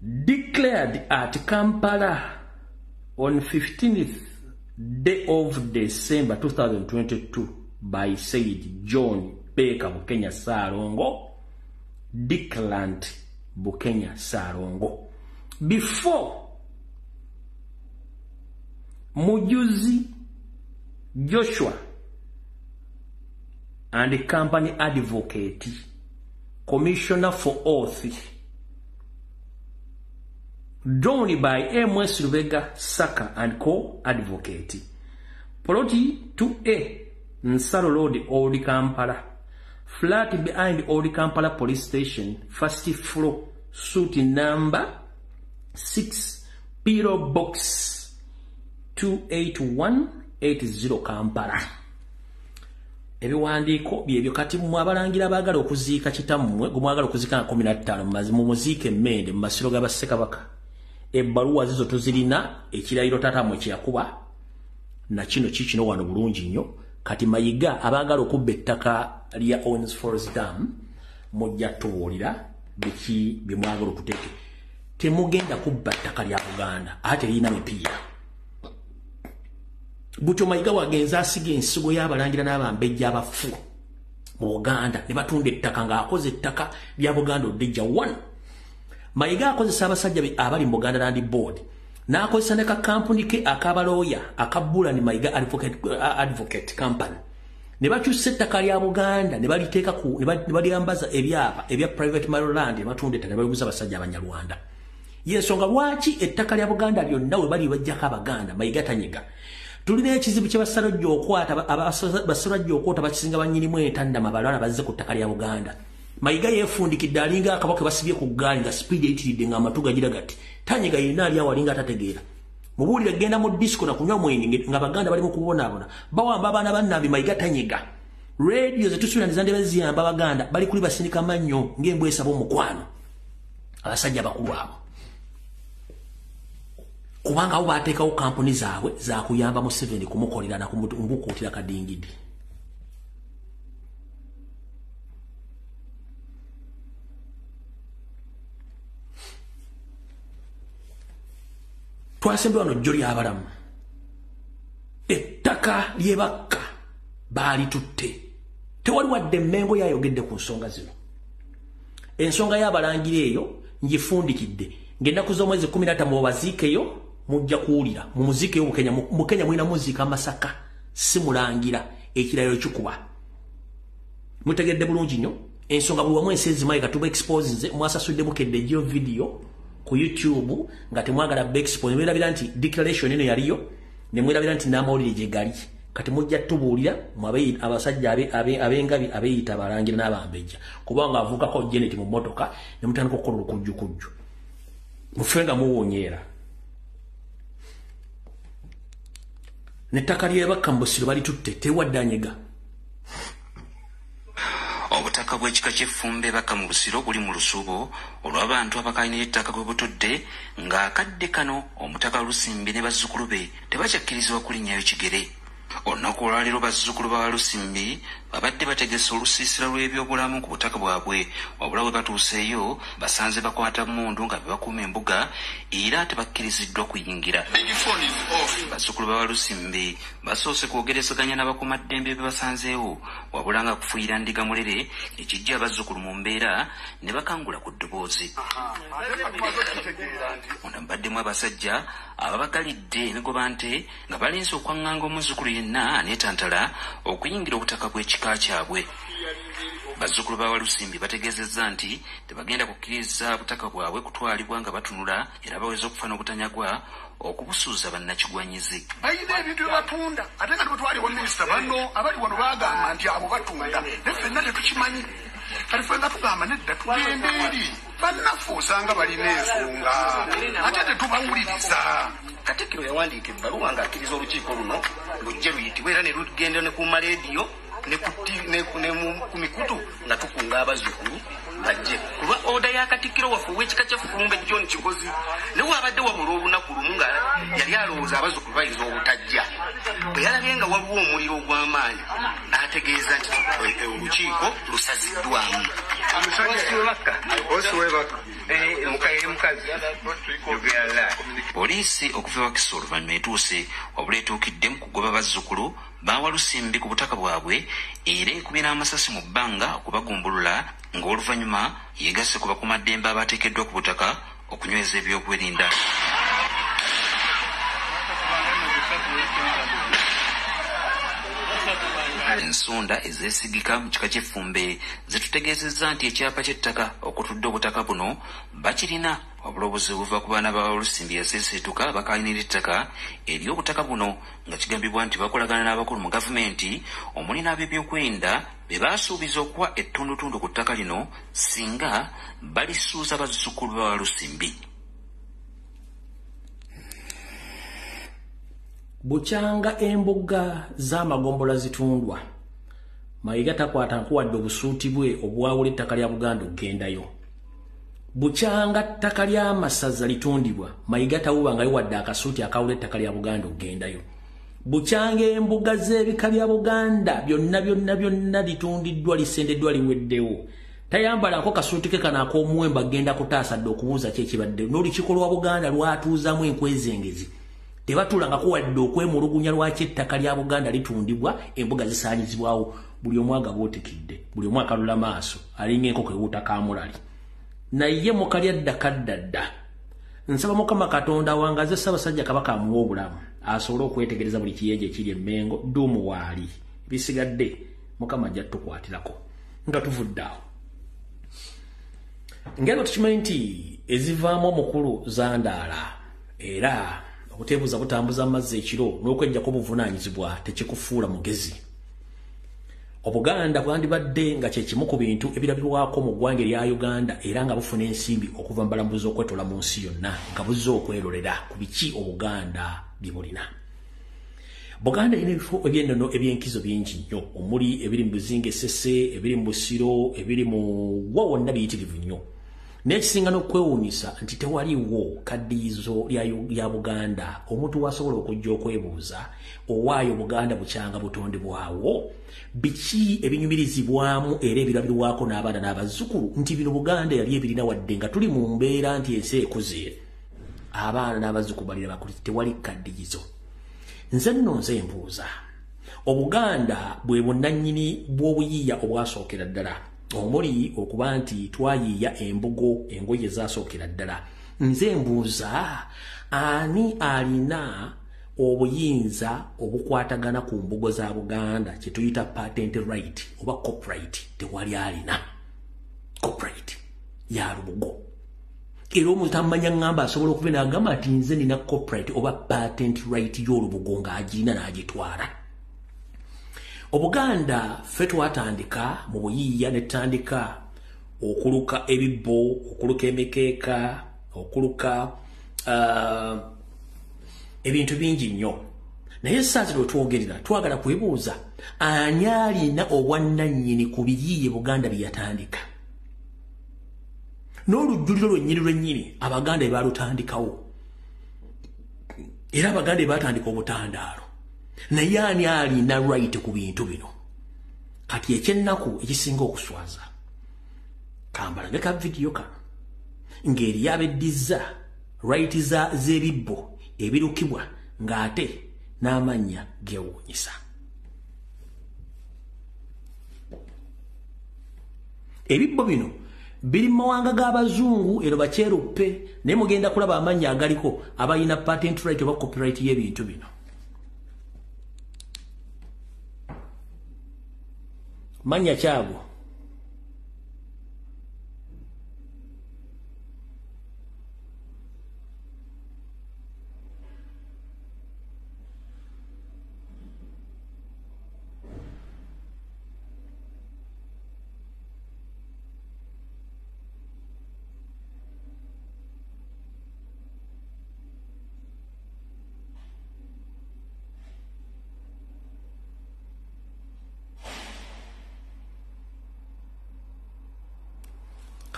Declared at Kampala on 15th day of December 2022 by said John Baker Bukenya Sarongo, Declarant Bukenya Sarongo. Before Mujuzi Joshua and the company advocate, commissioner for oath, drawn by M.S. Rubega Saka and co-advocate. Ploti 2A, Nsaro Road, Old Kampala. Flat behind Old Kampala Police Station, first floor, suite number 6, P.O. Box 28180 Kampala. Ebiwandiiko byebyo kati mu abalangira abaagala okuziika kitammwe gwe mwagala okuziika 15 mu muziike Emmende mu masiro ga Bassekabaka. Ebbaluwa zizo tuzirina, ekirayiro tatamwe kyakuba na kino kikino wano bulungi nnyo. Kati Mayiga abaagala okubba ettaka lya Owens Falls Dam mujja tubuulira biki bye mwagala okuteeke. Temugenda kubba ttaka lya Buganda ate lirina mipiira. Butyo Mayiga wagenza asiga ensigo y'abalangira n'abambejja abafu mu Buganda ne batunda ettaka ng'akoze ettaka lya Buganda Odejja 1. Mayiga akozesa abasajja abali mu Buganda Land Board n'akozesa ne kampuni ke akabalooya akabbula ni Mayiga Advocate Company ne bakyusa ettaka lya Buganda ne baliteeka ne balyambaza ebyapa ebya private land ne batunda ettaka ne baliguza abasajja Abanyarwanda. Yensonga lwaki ettaka lya Buganda lyonna we bali bajjako Abaganda Mayiga tanyiga. Tulina ekizibu kye basalojja okwata basalojja okwota bakisinga bannyinimu entanda mabalwana bazze ku ttaka lya Buganda. Mayiga yeefundikidde alinga akabaka basibye ku ggaali nga speed eyitiridde ng'amatu gagira gati. Tanyiga yenna ali awo alinga atategeera. Mubuulire genda mu disco na kunywa mwenge nga Baganda bali mu kubonaabona. Bawamba abaana bannabbi Mayiga tanyiga. Radio zetusula nizande baziyamba Baganda bali kuli basindika mannyo ng'embwesa b'omukwano. Abasajja bakulu abo. kubanga abo bateekawo kampuni zaabwe za kuyamba Museveni kumukolera na kumukuutira kadingidi. Twasembe wano jjoli abalamu. Ettaka lyebakka baali tutte. Tewali wadde Mmengo yayogedde ku nsonga zino. Ensonga y'abalangira eyo ngifundikidde. Ng'ennaku z'omwezi 15 mubaziikeyo mujja kuwulira. Mumuziikeyo mu Kenya mulina muziika Masaka si mulangira ekirayiro kikuba. Mutegedde bulungi nnyo. Ensonga buli wamu ensi ezimayi katuba expose nze mwasasudde mukedde gyo video ku YouTube nga temwagala be expose. Mwirabira nti declaration eno yaliyo ne mwirabira nti n'amawulire gye gali. Kati mujja tubuulira mwabe abasajja abengabi abeyita abalangira n'abambejja kubanga avukako Janet mu motoka ne mutandika okukola olukujjukujju. Mufenga muwonyera. Nettaka lyebakka mu Busiro bali tutte tewaddanyega. Obutaka bw'ekika ky'effumbe baka mu Busiro buli mu lusuubo olw'abantu abakaalina ettaka kwe butudde ng'akadde kano omutaka Lusimbi ne bazzukulu be tebakyakkirizibwa kulinnyayo kigere. Olunaku olwaleero bazzukulu ba Lusimbi babadde bategese olusiisira lw'ebyobulamu ku butaka bwabwe wabula bwe batuuseeyo basanze bakwata mmundu nga bebakuuma embuga era tebakkiriziddwa kuyingira. Bazzukulu ba Lusimbi basoose kwogerezaganya n'abakuumaddembe be basanzeewo wabula nga kufuuyira ndiga mulere ekijja abazzukulu mu mbeera ne bakangula ku ddoboozi. Munda mubaddemu abasajja ababagalidde emigoba nte nga balenze okwaŋŋanga omuzzukulu yenna aneetantala okuyingira obutaka bw'ekika kyabwe. Bazzukulu ba Lusimbi bategeezezza nti tebagenda kukkiriza butaka bwabwe kutwalibwa nga batunula era baweza okufa n'obutanyagwa okubusuuza bannakigwanyizi. Bayina ebintu bye batunda ate nga tebutwalibwa minisita banno abali wano baagamba nti abo batunda naye ffenna tetukimanyi. Kati ffenna tugamba nedda tugende eri bannaffe osanga balina ensonga ate tetubawuliriza. Katikkiro yawandiika ebbaluwa ng'akkiriza olukiiko luno lujje luyitibwe era ne lugenda ne ku maleediyo ne ku mikutu nga tukunga abazzukulu bajje kuba oda ya Katikkiro waffe ow'ekika ky'effumbe John Kigozi ne wabadde wabula olunaku lumu nga yali alowooza abazzukulu bayinza obutajja. Bwe yalabye nga waliwo omuliro ogw'amaanyi n'ategeeza nti olukiiko lusaziddwamu. Poliisi okuva ewakisa oluvannyuma etuuse wabula etuukidde mu kugoba bazzukulu ba Lusimbi ku butaka bwabwe era ekubye n'amasasi mu bbanga okubagumbulula ng'oluvannyuma yeegasse ku bakuumaddembe abateekeddwa ku butaka okunyweza ebyokwerinda. Ensonda ezeesigika mu kika ky'effumbe zitutegeezezza nti ekyapa ky'ettaka okutudde obutaka buno bakirina wabula obuzibu buva ku baana ba Lusimbi yaseeseetuka bakaalinira ettaka ery'obutaka buno nga kigambibwa nti bakolagana n'abakulu mu gavumenti omuli n'ab'ebyokwerinda be baasuubiza okuwa ettundutundu ku ttaka lino singa balisuuza bazzukulu ba Lusimbi. Bukyanga embuga z'amagombola zitundwa. Mayiga takwata nkuwadde obusuuti bwe obwawula ettaka lya Buganda okgendayo. Bukyanga ttaka ly'amasaza litundibwa. Mayiga tawuba nga yiwadde akasuuti akawula ettaka lya Buganda okgendayo. Bukyanga embuga z'ebika bya Buganda byonna litundiddwa lisendeddwa liweddewo. Tayambalako kasuuti ke kana ak'omuwemba agenda kutaasadde okubuuza ki ekibaddewo. N'olukiiko lwa Buganda lwatuuzamu enkwezengezi. Tebatulanga kuwadde okwemulugunya lwaki ettaka lya Buganda litundibwa embuga zisaanyizibwawo buli omu agabootekidde buli omu akalula maaso alinga enkoko ewuuta kamulali. Naye mukalya ddakadda nsaba Mukama Katonda wangaze Ssaabasajja Kabaka amuwa obulamu asobole okwetegereza buli kiyeje ekiri emmengo duumu waali bisigadde Mukama ajja tukwatirako nga tuvudde awo. Ngero tukimanyi nti ezivaamu omukulu zandaala era okuteebuuza butambuza amazzi ekiro n'okwejjako obuvunaanyizibwa tekikufuula mugezi. Obuganda bwandibadde nga kye kimu ku bintu ebirabirwako mu ggwanga erya Uganda era nga bufuna ensimbi okuva mu balambuzi okwetola mu nsi yonna nga buzze okwerolera ku biki Obuganda bye bulina. Buganda erina ebifo eby'ennono eby'enkizo bingi nnyo omuli ebiri mu Buzinga Essese, ebiri mu Busiro, ebiri mu wa wonna biyitirivu nnyo. Nekisinga n'okwewuunyisa nti tewaliwo kaddiyizo lya Buganda omuntu wasobola okujja okwebuuza owaayo Buganda bukyanga butonde bwawo biki ebinyumirizibwamu era ebirabirwako n'abaana n'abazzukulu nti bino Buganda yali ebirina wadde nga tuli mu mbeera nti ensi ekuze abaana n'abazzukulu balira bakuli tewali kaddiyizo. Nze nno nze mbuuza Obuganda bwe bunnannyini bw'obuyiiya obwasookera ddala omuli okuba nti twayiiya embugo engoye ezasookera ddala. Nze mbuuza ani alina obuyinza obukwatagana ku mbugo za Buganda kye tuyita patent right oba copyright? Tewali alina copyright ya lubugo. Era omuntu amanya ngamba asobola okuba n'agamba ati nze nina copyright oba patent right y'olubugo ng'agirina n'agitwala. Obuganda ffe twatandika mu buyiiya ne tutandika okuluka ebibbo, okuluka emikeeka, okuluka ebintu bingi nnyo. Naye saazi lwe twogerera twagala kwebuuza ani alina obwannannyini ku biyiiye Buganda bye yatandika n'olujjuliro lwennyini Abaganda bye baalutandikawo era Abaganda bye baatandika obutandaalo. Naye ani alina right ku bintu bino? Kati ekyennaku ekisinga okuswaza kambalage ka vidiyo kano ng'eri yabeddiza right z'ebibbo ebirukibwa ng'ate n'amannya geewuunyisa. Ebibbo bino biri mu mawanga g'Abazungu ero bakyeruppe naye mugenda kulaba amannya agaliko abalina patent right oba copyright y'ebintu bino. Manya kyago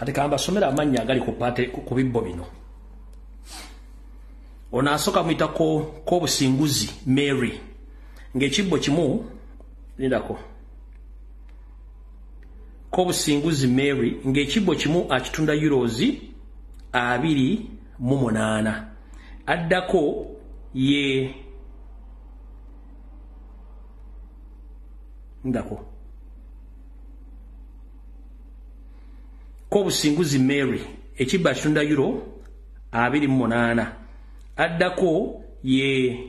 kati kamba somera amanya agali ku bibbo bino. Ono asooka muyitako Kobusinguzi Mary ng'ekibbo kimu nindako Kobusinguzi Mary ng'ekibbo kimu akitunda euros 28. Addako ye ndako Kobusinguzi Mary ekibbo akitunda euro 28. Addako ye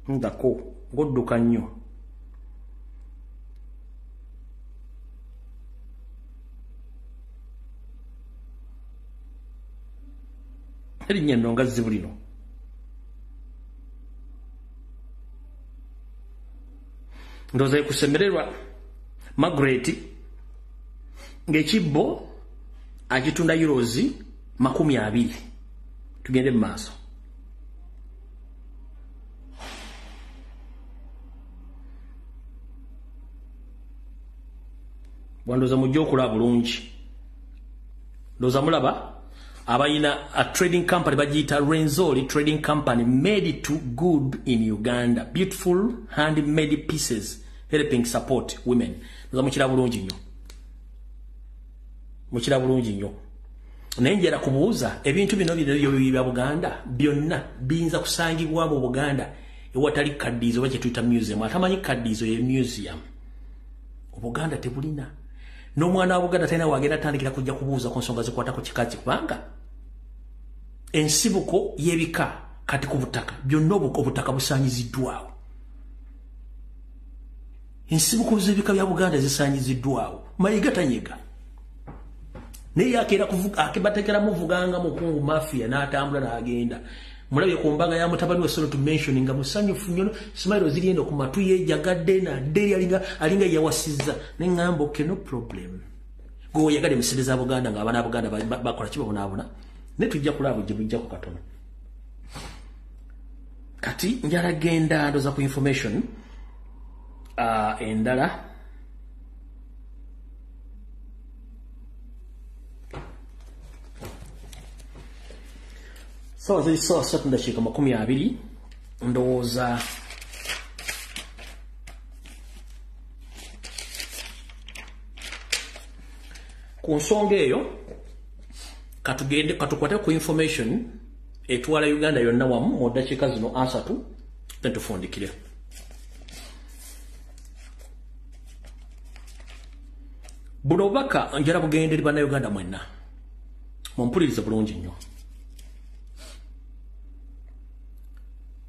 ndako godduka nnyo erinnya nno nga zzibu lino. Ndowooza kusemererwa Margaret ng'ekibbo akitunda euros 20. Tugende mu maaso. Wandoza mujja okulaba bulungi. Ndoza mulaba abayina a trading company bagiyita Renzori Trading Company made to good in Uganda. Beautiful handmade pieces helping support women. Ndoza mukira bulungi nnyo. Mukira bulungi nnyo. Naye njera kubuuza ebintu bino bya Buganda byonna biyinza kusangibwa mu Buganda ewatali kaddizo oba kye tuyita museum. Atamanyi kaddizo ye museum. Obuganda tebulina. N'omwana wa Buganda talina wagenda atandikira kujja kubuuza ku nsonga zikwatako kikazi kubanga ensibuko y'ebika kati ku butaka byonna obutaka busaanyiziddwawo. Ensibuko z'ebika bya Buganda zisaanyiziddwawo. Mayiga tanyega. Naye akeera kuvuga akibatekera muvuganga mukungu mafia n'atambula n'agenda. Mulabye ku mbaga ya mutabani we solo to mention nga musanyufu nnyo smile zirienda ku matu yejagadde na deri alinga yawasiza n'engamba okay no problem. Go yagade misereza Buganda nga abana Buganda bakola kibo bonabona ne tujja kulaba gye bujja ku katono. Kati njala genda ndoza ku information endala So zili sawa 3:20 ndowooza ku nsonga eyo katukwate ku information etwala Uganda yonna wamu mu ddakiika zino 3 tufundikire. Buno obubaka njala bugenderi bannayuganda mwenna mumpulirize bulungi nnyo.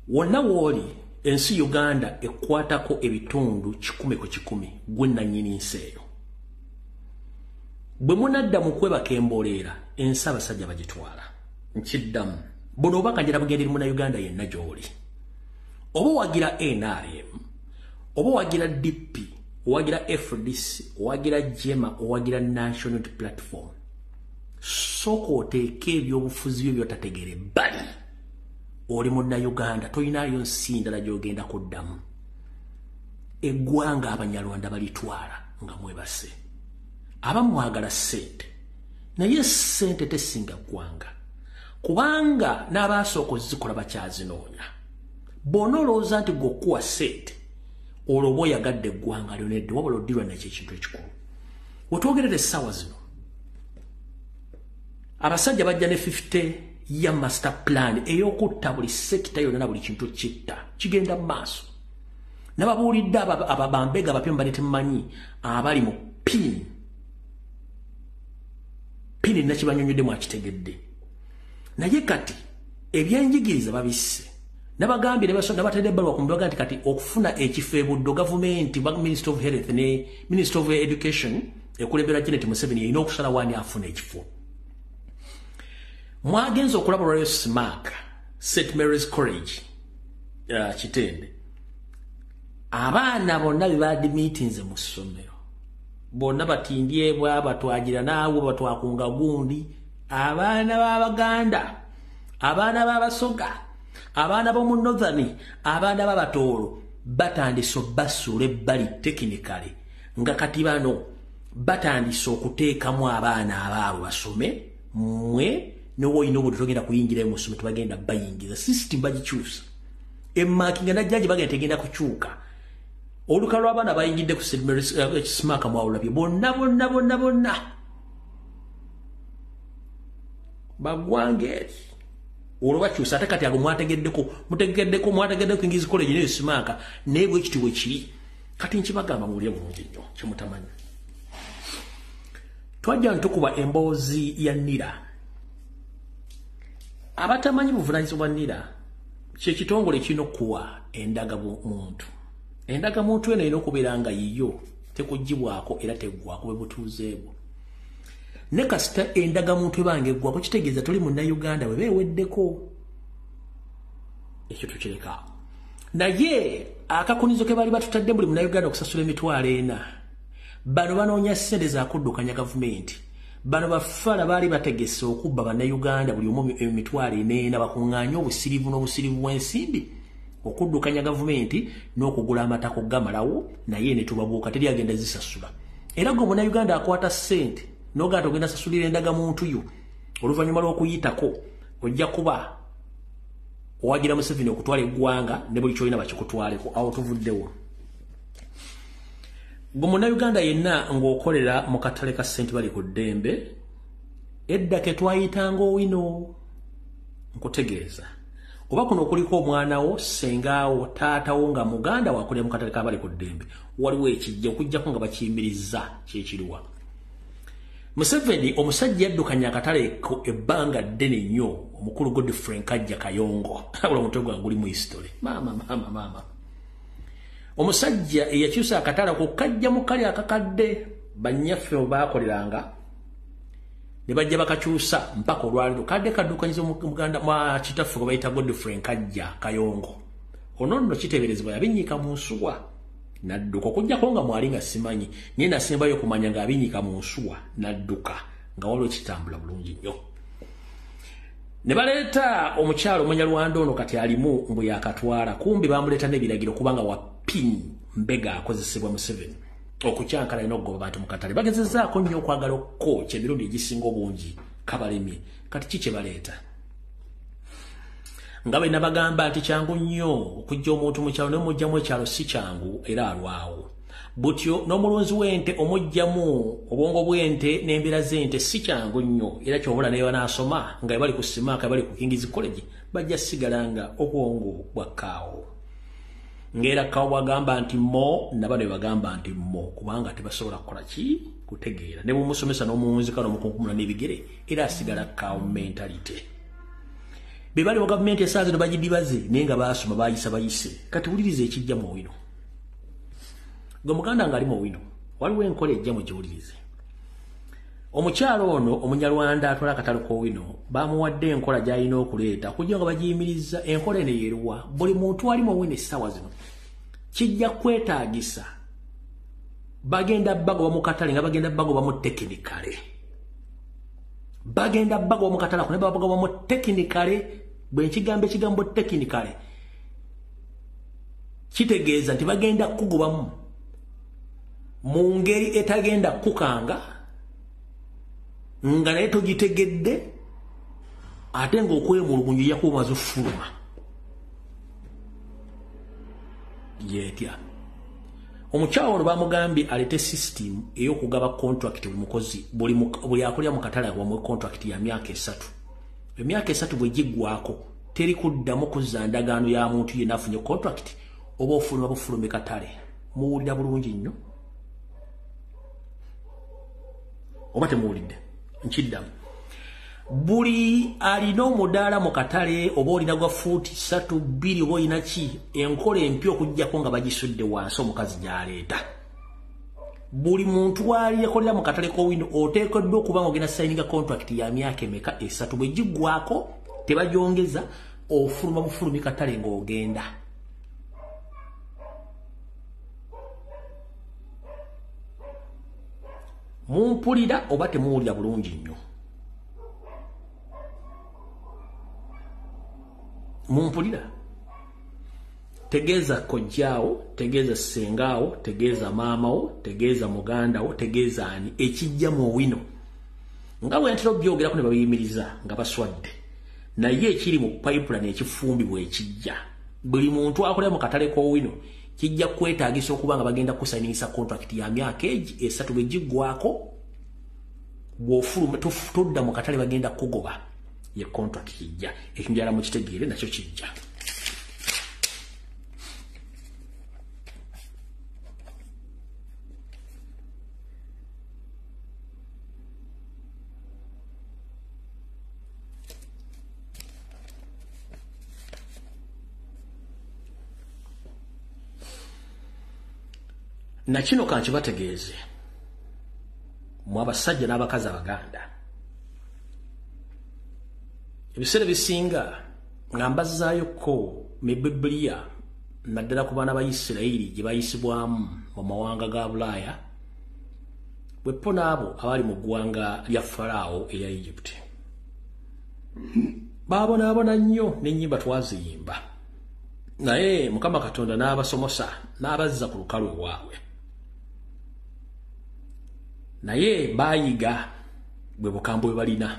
Wonna wooli ensi Uganda ekwatako ebitundu 100 ku 100 gwe nannyini nsi eyo. Bwe munadda mu kwebaka emboleera ensi abasajja bagitwala. Nkiddamu buno obubaka njala bugenderi munnayuganda yenna gy'oli. Oba wagira NRM, oba wagira DP, owagira FDC, owagira JEMA, owagira National Platform. Soko oteeka ebyobufuzi byo by'otategere bali. Oli munnayuganda toyinayo nsi ndala gy'ogenda kuddamu. Eggwanga Abanyarwanda balitwala nga mwebase. Abamwagala ssente. Naye ssente tesinga ggwanga. Kubanga n'abaasooka ozikola bakyazinoonya. Bw'onoolowooza nti gw'okuwa ssente olwo oba oyagadde eggwanga lyonedde wabula oddirwa nakyo ekintu ekikulu. Wetwogerera essaawa zino abasajja bajja ne 50 ya master plan ey'okutta buli sekita yonna na buli kintu kitta kigenda mu maaso. Nababuulidde ababambega abapya mbali temumanyi abali mu pin nakibanyonyodde mwakitegedde. Naye kati ebyenjigiriza babisse nabagambye nabatedde ebbaluwa ku mbaga nti kati okufuna ekifo ebuddo gavumenti Ministry of Health ne Ministry of Education ekulembera Janet Museveni erina okusala wani afuna ekifo. Mwagenza okulaba Royal Smack St. Mary's College Kitende. Abaana bonna bibadde meetings mu ssomero. Bonna batindye bwaba twagira naawe batwakunga gundi. Abaana b'Abaganda, abaana b'Abasoga, abaana b'omu Northern, abaana b'Abatooro batandise basuule bali technically nga kati bano batandise okuteekamu abaana abaabo basome mwe n'owoyina obudde togenda kuyingira mu ssomero tebagenda bayingiza system bagikyusa emmakinga najjaji bagenda tegenda kukyuka olukalwa lw'abaana bayingidde ku St. Mary's Smack mwawulabye bonna bagwange olwo bakyusa ate kati ago mwategeddeko English College ne Smack nebwe ekitiwe kiri kati nkibagamba mulye bulungi nnyo kimutamanyi. Twajja ntukuba emboozi ya NIRA. Abatamanyi buvunaanyizibwa NIRA kye kitongole kino kuwa endaga muntu. Endaga muntu eno erina okubeera nga yiyo tekugibwako era teggwako bwe butuuzeebwo. Ne kasita endaga muntu ebange eggwako kitegeeza tuli munnayuganda bwe beeweddeko. Ekyo tukireka. Naye akakunizo ke bali batutadde buli munnayuganda okusasula emitwalo 4. Bano banoonya ssente za kuddukanya gavumenti. Bano bafala bali bategese okubba bannayuganda buli omu emitwalo 4 bakuŋŋaanya obusirivu n'obusirivu bw'ensimbi okuddukanya gavumenti n'okugula amatako gamalawo naye ne tubabuuka teri agenda zisasula. Era gwe munnayuganda akwata ssente n'ogenda ogenda sasulira endaga muntu yo oluvannyuma lw'okuyitako ojja kuba owagira Museveni okutwala eggwanga ne buli kyolina bakikutwaleko awo tuvuddewo. Gwe munnayuganda yenna ng'okolera mu katale ka ssente bali ku ddembe edda ke twayitanga owino nkutegeeza oba kuno okuliko omwanawo sengaawo taatawo nga muganda wakolera mu katale kabali ku ddembe waliwo ekijja okujjako nga bakiyimiriza kyekiriwa. Museveni omusajja yaddukanya akatale ebbanga ddene nnyo omukulu Godfrey Nkajja Kayongo wala omutwe gwange guli mu history mama omusajja eyakyusa akatale okukajja mu kali akakadde bannyaffe baakoleranga ne bajja bakakyusa mpaka olwaliro kadde kaddukanyiza omuganda mwa kitaffe gwe bayita Godfrey Nkajja Kayongo ono nno kiteeberezebwa yabinnyika mu nsuwa nadduka okujjako nga mwali nga simanyi naye nasembayo okumanya nga abinnyika mu nsuwa nadduka nga waliwo kitambula bulungi nnyo. Ne baleeta omukyalo Munyarwanda ono kati alimu mbu yakatwala kumbi bamuleeta n'ebiragiro kubanga wa pin mbega akozesebwa Museveni okukyankala n'okugoba bantu mu katale bagezezaako nnyo okwagala okukooca emirundi egisinga obungi kabalemye kati ki kye baleeta. ngabe nabagamba nti kyangu nnyo okujja omuntu mu kyalo n'omujjamu ekyalo si kyangu era alwawo butyo n'omulunzi w'ente omujjamu obwongo bw'ente n'embeera z'ente si kyangu nnyo era kyobula ne banaasoma nga bali ku simaaka bali ku King's College bajja sigalanga obwongo bwa kaawo ng'era kaawo bwagamba nti mo naba ne bagamba nti mo kubanga tebasobola kukola ki kutegeera ne bw'omusomesa n'omuwunzika n'omukunkumula n'ebigere era asigala kaawo mentality bebali wa gavumenti esaazi no bagidibaze naye nga baasoma bayisa bayise kati wuliriza ekijja mu wino gwe muganda nga ali mu wino waliwo enkola ejja mu giwulirize omukyalo ono omunyarwanda atwala akatalo k'owino bamuwadde enkola gy'alina okuleeta kujja nga bagiyimiriza enkola eno yeeruwa buli muntu ali mu wino essaawa zino kijja kwetaagisa bagenda bagoba mu katale nga bagenda bagoba mu tekinikale bagenda bagoba mu katale ne bagoba mu tekinikale bwe nkigambo ekigambo tekinikale kitegeeza nti bagenda kugobamu mu ngeri etagenda kukanga nga naye togitegedde ate ng'okwemulugunyu yakumaze ofuluma yeetya omukyalo ono bamugambye alete system ey'okugaba contract buli mukozi buli akolera mu katale agwamu contract ya myaka 3 emyaka 3 bwe giggwako teri kuddamu kuzza ndagaano ya muntu yenna afunye contract oba ofuluma bufulume katale muwulira bulungi nnyo oba temuwulidde nkiddamu buli alina omudaala mu katale oba olina gwa fuuti 3 2 oba olina ki enkola empya okuggyako nga bagisudde wansi omukazi gy'aleeta buli muntu wali yakolera mu katale k'owino oteekeddwa okuba nga ogenda sayininga contract ya myaka emeka 3 bwe giggwako tebagyongeza ofuluma bufulumi katale ng'ogenda mumpulira oba temuwulira bulungi nnyo mumpulira tegeeza kojjaawo tegeeza sengaawo tegeeza maamawo tegeeza mugandawo tegeeza ani ekijja mu wino nga bwe ntera obyogerako ne babiyimiriza nga baswadde naye ekiri mu pipeline ekifumbibwa ekijja buli muntu akolera mu katale k'owino kijja kwetaagisa okuba nga bagenda kusayinisa contract ya myaka 3 bwe giggwako bw'ofuluma todda mu katale bagenda kugoba ye contract kijja ekinjala mu kitegeere nakyo kijja na kino kankibategeeze mu abasajja n'abakazi abaganda ebiseera bisinga nga mbazaayo ko mu Bibiliya naddala ku baana ba Isirayiri gye bayisibwamu mu mawanga ga Bulaaya bweppo n'abo abali mu ggwanga lya Falaawo erya Egypt baabonaabona nnyo n'ennyimba twaziyimba naye Mukama Katonda n'abasomosa n'abazza ku lukalu ewaabwe naye baayiga bwe bukambwe bwe balina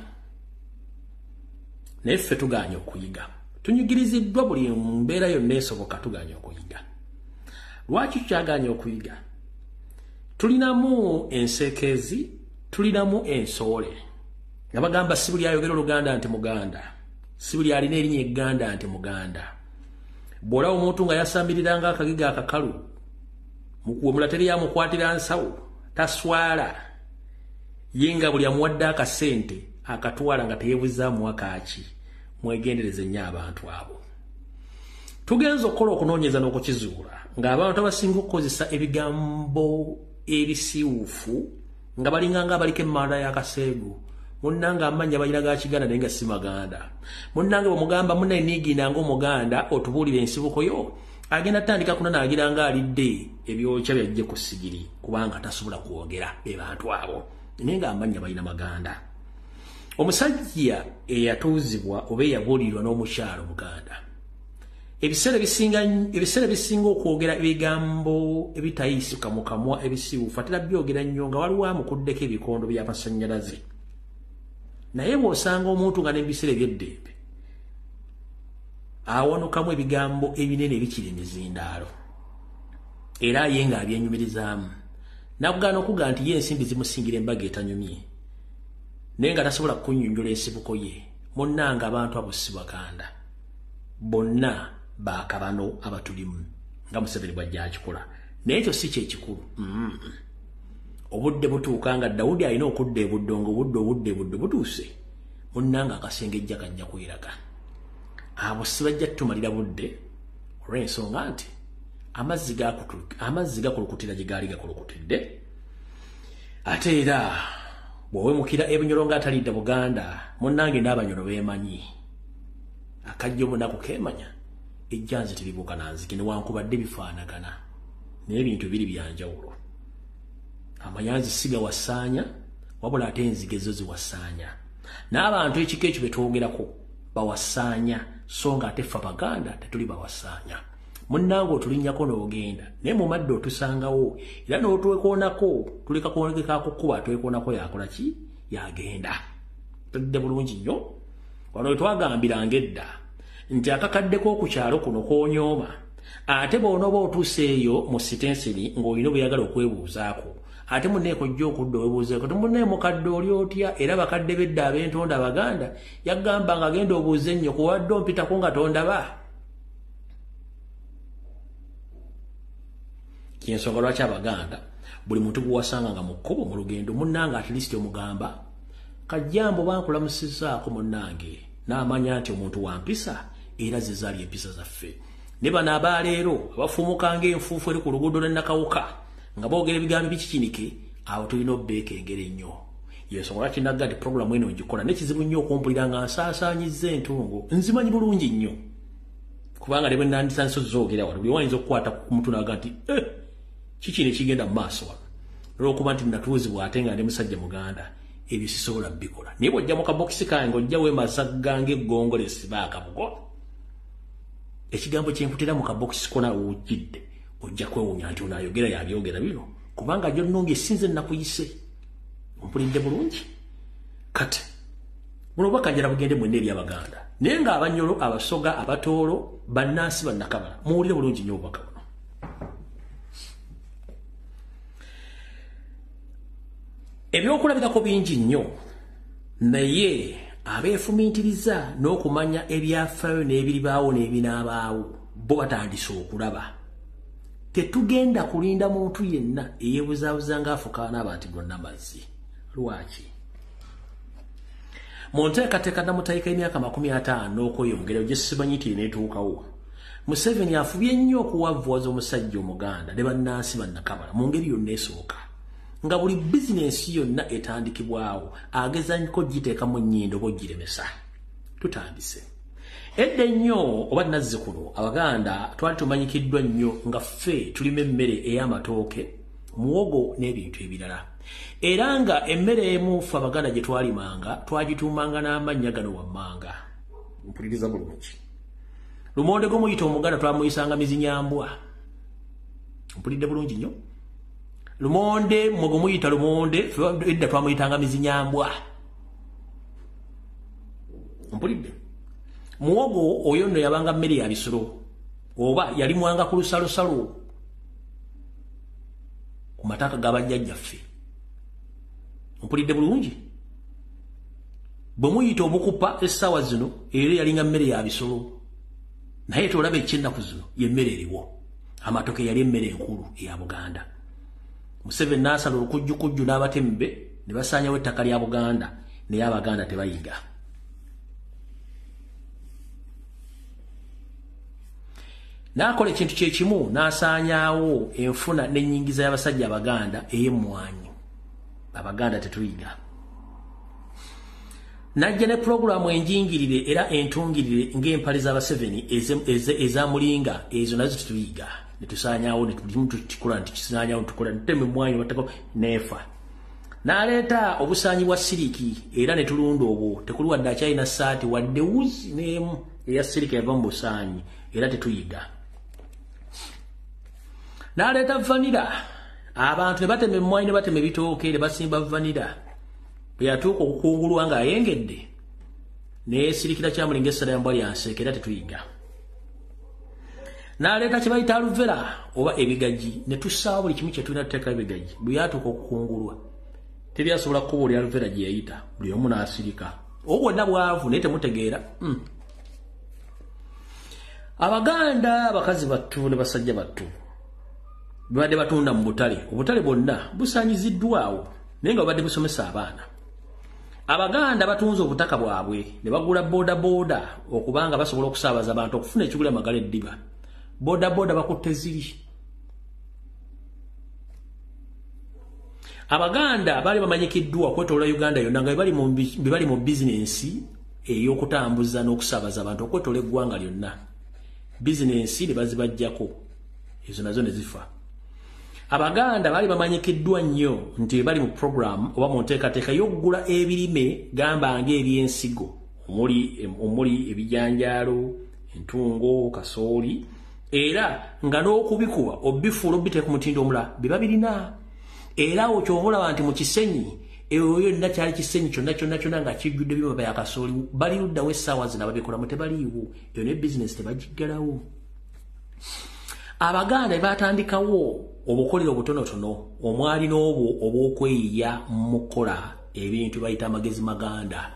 naye ffe tugaanye okuyiga tunyigiriziddwa buli mbeera yonna esoboka tugaanye okuyiga lwaki tukyagaanye okuyiga tulinamu enseekezi tulinamu ensoole nga bagamba si buli ayogera oluganda nti muganda si buli alina erinnya egganda nti muganda bw'olaba omuntu nga yasambiriranga akagiga akakalu mukuwemula teri yamukwatira nsawo taswala yenga buli amuwadde akasente akatwala nga teyeebuzaamu akaaki mwegendereze nnyo abantu abo tugenza okukola okunoonyeza n'okukizuula ng'abantu abasinga okukozesa ebigambo ebisiiwuufu nga balinganga abaliko emmanda y'akaseegu munnanga amanya balina ga Kiganda naye nga si Maganda munnanga bwemugamba munnaye niiginanga omuganda otubuulira ensibuko yo agenda tandika kunanaagira nga alidde ebyokya byajje ku sigiri kubanga tasobola kwogera be bantu abo naye nga amanya balina Maganda omusajja eyatuuzibwa oba eyabuulirwa n'omukyalo Buganda ebiseera bisinga okwogera ebigambo ebitayisika mu kamwa ebisiiwuufu ate byogera nnyo nga waliwo amukuddeko ebikondo by'amasannyalaze naye bw'osanga omuntu nga n'ebiseera eby'eddembe awanukamu ebigambo ebinene bikiri emizindaalo era ye nga abyenyumirizaamu n'akugaana okuga nti ye ensimbi zimusingira embaga etanyumye naye nga tasobola kunnyonnyola ensibuko ye munnanga abantu abo si Baganda bonna baakabano abatulimu nga Museveni bw'ajja akikola naye ekyo si kyekikulu obudde butuuka nga Dawudi alina okudda ebuddongo obudde butuuse munnanga akasengejja kajja kweraga abo si bajja tumalira budde olw'ensonga nti amazzi gakulukutira gye gaali gakulukutidde ate era bw'owemukira ebunyolo ng'atalidde Buganda munnange n'abanyolo beemanyi akajja omunaku keemanya ejjanzi teribuuka nanzige newankubadde bifaanagana naye ebintu biri byanjawulo amayanzi si gawasaanya wabula ate enzige zo ziwasaanya n'abantu ekiko ekyo betwongerako bawasaanya so nga ate ffe Abaganda tetuli bawasaanya munnange otulinnyako n'ogenda naye mu madde otusangawo era n'otwekoonako tuleka kwongekako kuba twekoonako yakola ki yagenda tudde bulungi nnyo wano wetwagambiranga edda nti akakaddeko ku kyalo kuno koonyooma ate bw'onooba otuuse eyo mu sitenseri ng'olina obuyagala okwebuuzaako ate munneeko ojja okudda owebuuzeeko temunne mukadde oli otya era bakadde bedda ab'entonda Abaganda yagamba nga agenda obuuze nnyo kuwadde ompitako nga tondaba kyensonga lwaki Abaganda buli muntu guwasanga nga mu kkubo mu lugendo munnange at least omugamba kajjambo bankulamusizaako munnange n'amanya nti omuntu wampisa era zizaali empisa zaffe ne bano abaleero abafuumuka ng'enfuufu eri ku luguudo lwe Nakawuka nga boogera ebigambo bikikinike abo tulina obbeeka engero ennyo yensonga lwaki nagga nti puroguramu eno ngikola nekizibu nnyo okumpulira nga nsaasaanyizza entungo nzimanyi bulungi nnyo kubanga ne bwe nandisa zoogera wano buli wayinza okukwata ku mutu naga nti kiki ne kigenda mu maaso wano olw'okuba nti natuuzibwa ate nga ndi musajja Muganda ebyo sisobola bikola naye bw'ojja mu kabokisi kange ojja weemasaga ng'eggongole sibaakabugo ekigambo kyemputira mu kabokisi kona wujjidde ojja kwewuunya nti onaayogera yabyogera bino kubanga jjo nnungi esinze nakuyise ompulidde bulungi kati buno bakajjala bugende mwenna eri Abaganda naye nga Abanyolo Abasoga Abatoolo bannansi bannakabala muwulire bulungi nnyo obubaka buno ebyokulabirako bingi nnyo naye abeefumiitiriza n'okumanya ebyafaayo n'ebiribaawo n'ebinaabaawo bo batandise okulaba tetugenda kulinda muntu yenna eyeebuzaabuza ng'afukaana abantu gonna mazzi lwaki mu nteekateeka namutaika emyaka 50 n'okweyongera gye simanyi nti neetuukawo Museveni afubye nnyo okuwavvuwaza omusajja Omuganda ne bannansi bannakabala mu ngeri yonna esooka nga buli bizinensi yonna etandikibwawo agezanyiko giteekamu nnyindo oba ogiremesa tutandise edda ennyo oba nazzikuno Abaganda twali tumanyikiddwa nnyo nga ffe tulima emmere ey'amatooke muwogo n'ebintu ebirala era nga emmere emu ffe Abaganda gye twalimanga twagituumanga n'amannya gano wammanga mpuliriza bulungi lumonde gw'omuyita Omuganda twamuyisanga mizinyambwa mpulidde bulungi nnyo lumonde mwogo muyita lumonde edda twamuyitanga mizinyambwa mpulidde muwogo oyo nno yabanga mmere ya bisolo oba yali mwanga ku lusalosalo ku mataka g'abajjajjaffe mpulidde bulungi bwe muyita obukupa essaawa zino era yalinga mmere ya bisolo naye tolaba ekyennaku zino yemmere eriwo amatoke yali emmere enkulu eya Buganda Museveni n'asala olukujjukujju n'abatembe ne basaanyawo ettaka lya Buganda naye Abaganda tebayiga n'akola ekintu kyekimu n'asaanyaawo enfuna n'ennyingiza y'abasajja Abaganda ey'emmwanyi Abaganda tetuyiga najja ne puroguramu enjingirire era entungirire ng'empale z'Abaseveni ezamulinga ezo nazo tetuyiga netusaanyaawo netukikola nti kisaanyaawo tukola nteme emmwanyi batako neefa n'aleeta obusaanyi bwa siriki era ne tulunda obwo tekuli wadde akyalina ssaati wadde wuzi n'emu eya siriki yava mu busaanyi era tetuyiga n'aleeta vanira abantu ne batema emmwanyi ne batema ebitooke ne basimba vanira bwe yatuuka okukungulwa ng'ayengedde neesirikira kyamulinga essala yambwa lyanseeka era tetuyiga n'aleeta kye bayita aluvera oba ebigaji ne tussaawo buli kimu kye tulina tuteeka ebigaji bwe yatuuka okukungulwa teri asobola kukuba oli aluvera gye yayita buli omu n'asirika obwo bwonna bwavu naye temutegeera Abaganda bakazi battu ne basajja battu bibadde batunda mu butale obutale bwonna busaanyiziddwawo naye nga babadde busomesa abaana Abaganda batunze obutaka bwabwe ne bagula boda okubanga basobola okusaabaza abantu okufuna ekigula magala eddiba boda bakutte ziri Abaganda bali bamanyikiddwa okwetoloola Uganda yonna nga bali mu bizinensi ey'okutambuza n'okusaabaza abantu okwetoloola eggwanga lyonna bizinensi ne bazibajjako ezo nazo ne zifa Abaganda bali bamanyikiddwa nnyo nti bali mu program oba mu nteekateeka y'okugula ebirime gamba ng'ebyensigo omuli ebijanjaalo entungo kasooli era nga n'okubikuba obifuula obiteeka ku mutindo omulala biba birina era okyobola nti mu kisenyi eyo yonna kyali kisenyi kyonna nga kijjudde bibaba bya kasooli bali luddawo essaawa zino ababikolamu tebaliiwo eyo ne bizinesi tebagiggalawo Abaganda batandikawo obukolero obutonotono omwali n'obwo obw'okweyiya mu kukola ebintu bayita amagezi maganda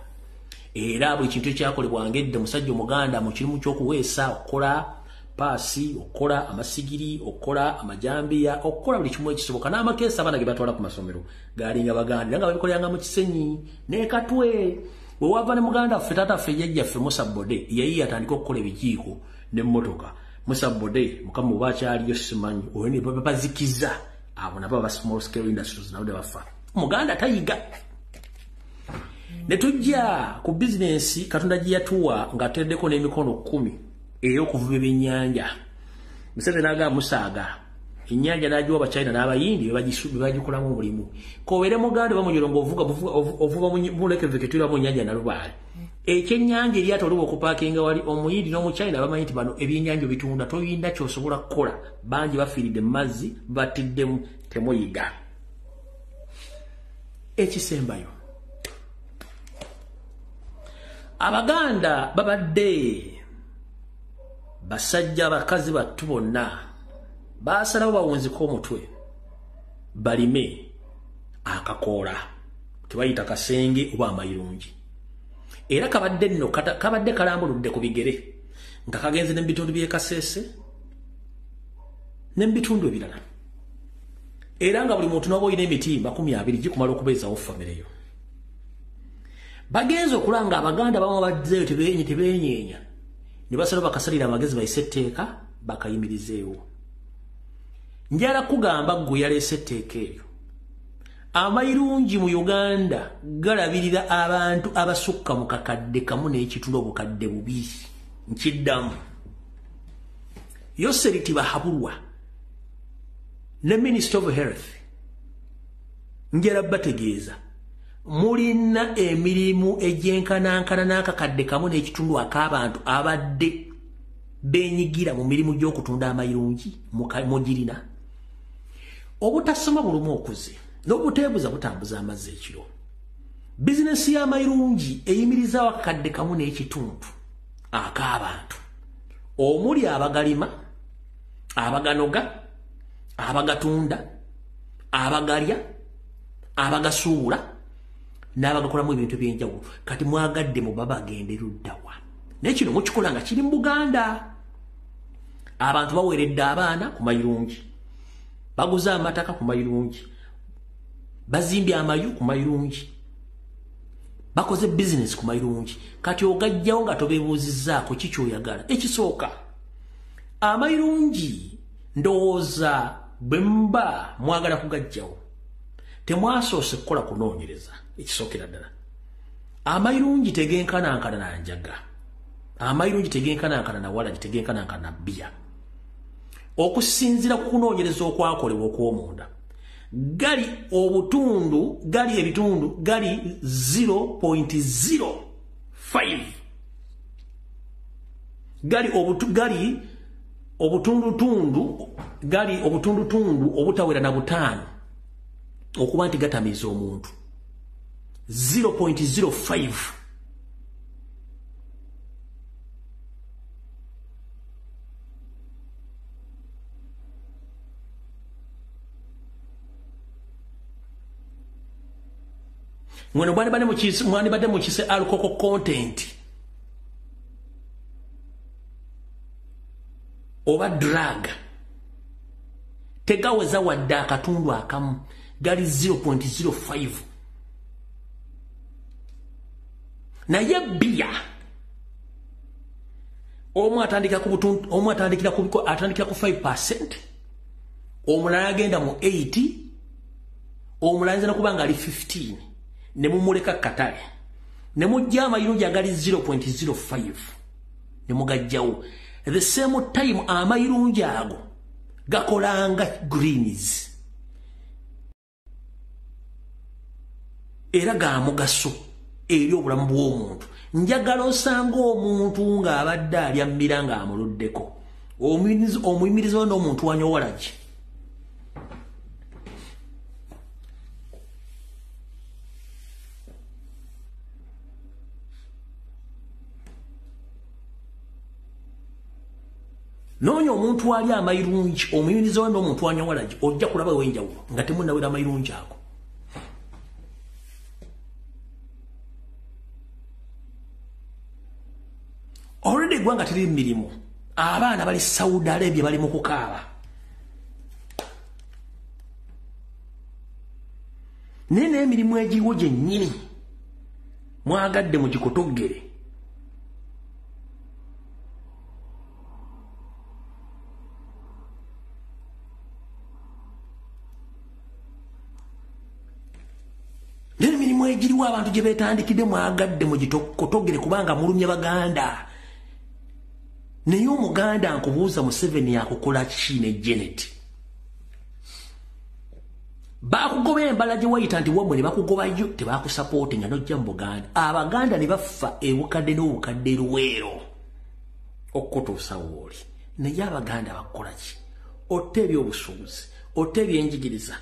era buli kintu ekyakolebwanga edda musajja omuganda mu kirimu ky'okuweesa okukola paasi okukola amasigiri okukola amajambiya okukola buli kimu ekisoboka n'amakeesi abaana ge batwala ku masomero gaalinga Baganda era nga babikoleranga mu kisenyi n'ekatwe bwe wava ne muganda ffe taata ffe jjajjaffe Musa Bode yayi yatandika okukola ebijiiko n'emmotoka Musa Bode mukama oba akyaliyo simanyi oyo ne bazikiza abo nabo aba small scale industries nabo bafa muganda tayiga ne tujja ku business Katonda gye yatuwa ng'ateddeko n'emikono 10 ey'okuvuba ebyennyanja Museveni n'agamba Musaaga ennyanja n'agiwa Abachina n'Abayindi bagikolamu omulimu kobeere muganda bamujolo ng'ovuba mulekeveke tulira mu nnyanja Nalubaale ekyennyanja eryato oluba okupaakinga wali Omuyindi n'Omuchina bamanyi nti bano ebyennyanja bitunda toyinda ky'osobola kukola bangi bafiiridde mu mazzi batiddemu temuyiga ekisembayo Abaganda babadde basajja bakazi battu bonna baasalawo bawunziko omutwe balime akakoola tebayita kasenge oba amayirungi era kabadde nno kabadde kalambuludde ku bigere nga kagenze n'ebitundu by'e Kasese n'ebitundu ebirala era nga buli muntu n'oba olina emitimba 20 gikumala okubeezawo famire yo bagenze okulanga Abaganda bamu baddeyo tebeenyeenya ne basalawo bakasalira amagezi bayise etteeka bakayimirizeewo njala kugamba ggwe yaleese etteeka eryo amayirungi mu Uganda galabirira abantu abasukka mu kakadde kamu n'ekitula obukadde bubiri nkiddamu Yoseriti Bahabulwa ne Minister of Health njala bategeeza mulina emirimu egyenkanankana n'akakadde kamu n'ekitundu ak'abantu abadde benyigira mu mirimu gy'okutunda amayirungi mugirina obutasoma bulumu okuze n'obuteebuza butambuza amazzi ekiro bizinesi y'amayirungi eyimirizaawo akakadde kamu n'ekitundu ak'abantu omuli abagalima abaganoga abagatunda abagalya abagasuula n'abagakolamu ebintu by'enjawulo kati mwagadde mu babagende luddawa naye kino mukikola nga kiri mu Buganda abantu baweeredde abaana ku mayirungi baguza amataka ku mayirungi bazimbye amayu ku mayirungi bakoze business ku mayirungi kati ogajjawo nga tobeebuuzizzaako kikyoyagala ekisooka amayirungi ndowooza bwe mba mwagala kugajjawo temwasoose kukola kunoonyereza ekisookera ddala amayirungi tegenkanankana na njaga amayirungi tegenkanankana na wala tegenkanankana na bbiya okusinziira ku kunoonyereza okwakolebwa okw'omunda gali ebitundu gali 0.05 gali obutundutundu obutawera na butaano okuba nti gatamiza omuntu 0.05 Mwene mwandibadde mukise alcohol content oba drug tegaweza wadde akatundu akamu gali 0.05 naye bia atandikira ku 5%, omulala agenda mu 80, omulala nzena kubanga ali 15, ne mumuleka katale ne mujja amayirungi agali 0.05 ne mugajjawo. The same time amayirungi ago gakolanga greens era ga mugaso eri obulamu bw'omuntu. Njagala osanga omuntu ng'abadde alya mmira ng'amuluddeko, omuyimiriza n'omuntu wanyowola ki? Noonya omuntu ali amayirungi, omuyimiriza n'omuntu wanyowola ki, ojja kulaba wenjawulo nga temunnawera amayirungi ago. Already gwanga tiri mirimu, abaana bali Saudi Arabia bali mukukaaba. Nene emirimu egiwo gyennyini mwagadde mugikotogere. Nene emirimu egiriwo abantu gye beetandikidde mwagadde mugikotogere kubanga mulumye Baganda. Naye Omuganda nkubuuza Museveni yakukola ki ne Janet? Bakugoba embala gye wayita nti wamwe ne bakugobayo tebakusapoti nga nojja mu Buganda. Abaganda ne bafa ebukadde n'obukadde luweero okutuusa wooli. Naye Abaganda bakola ki? Otta ebyobusuubuzi, otta ebyenjigiriza,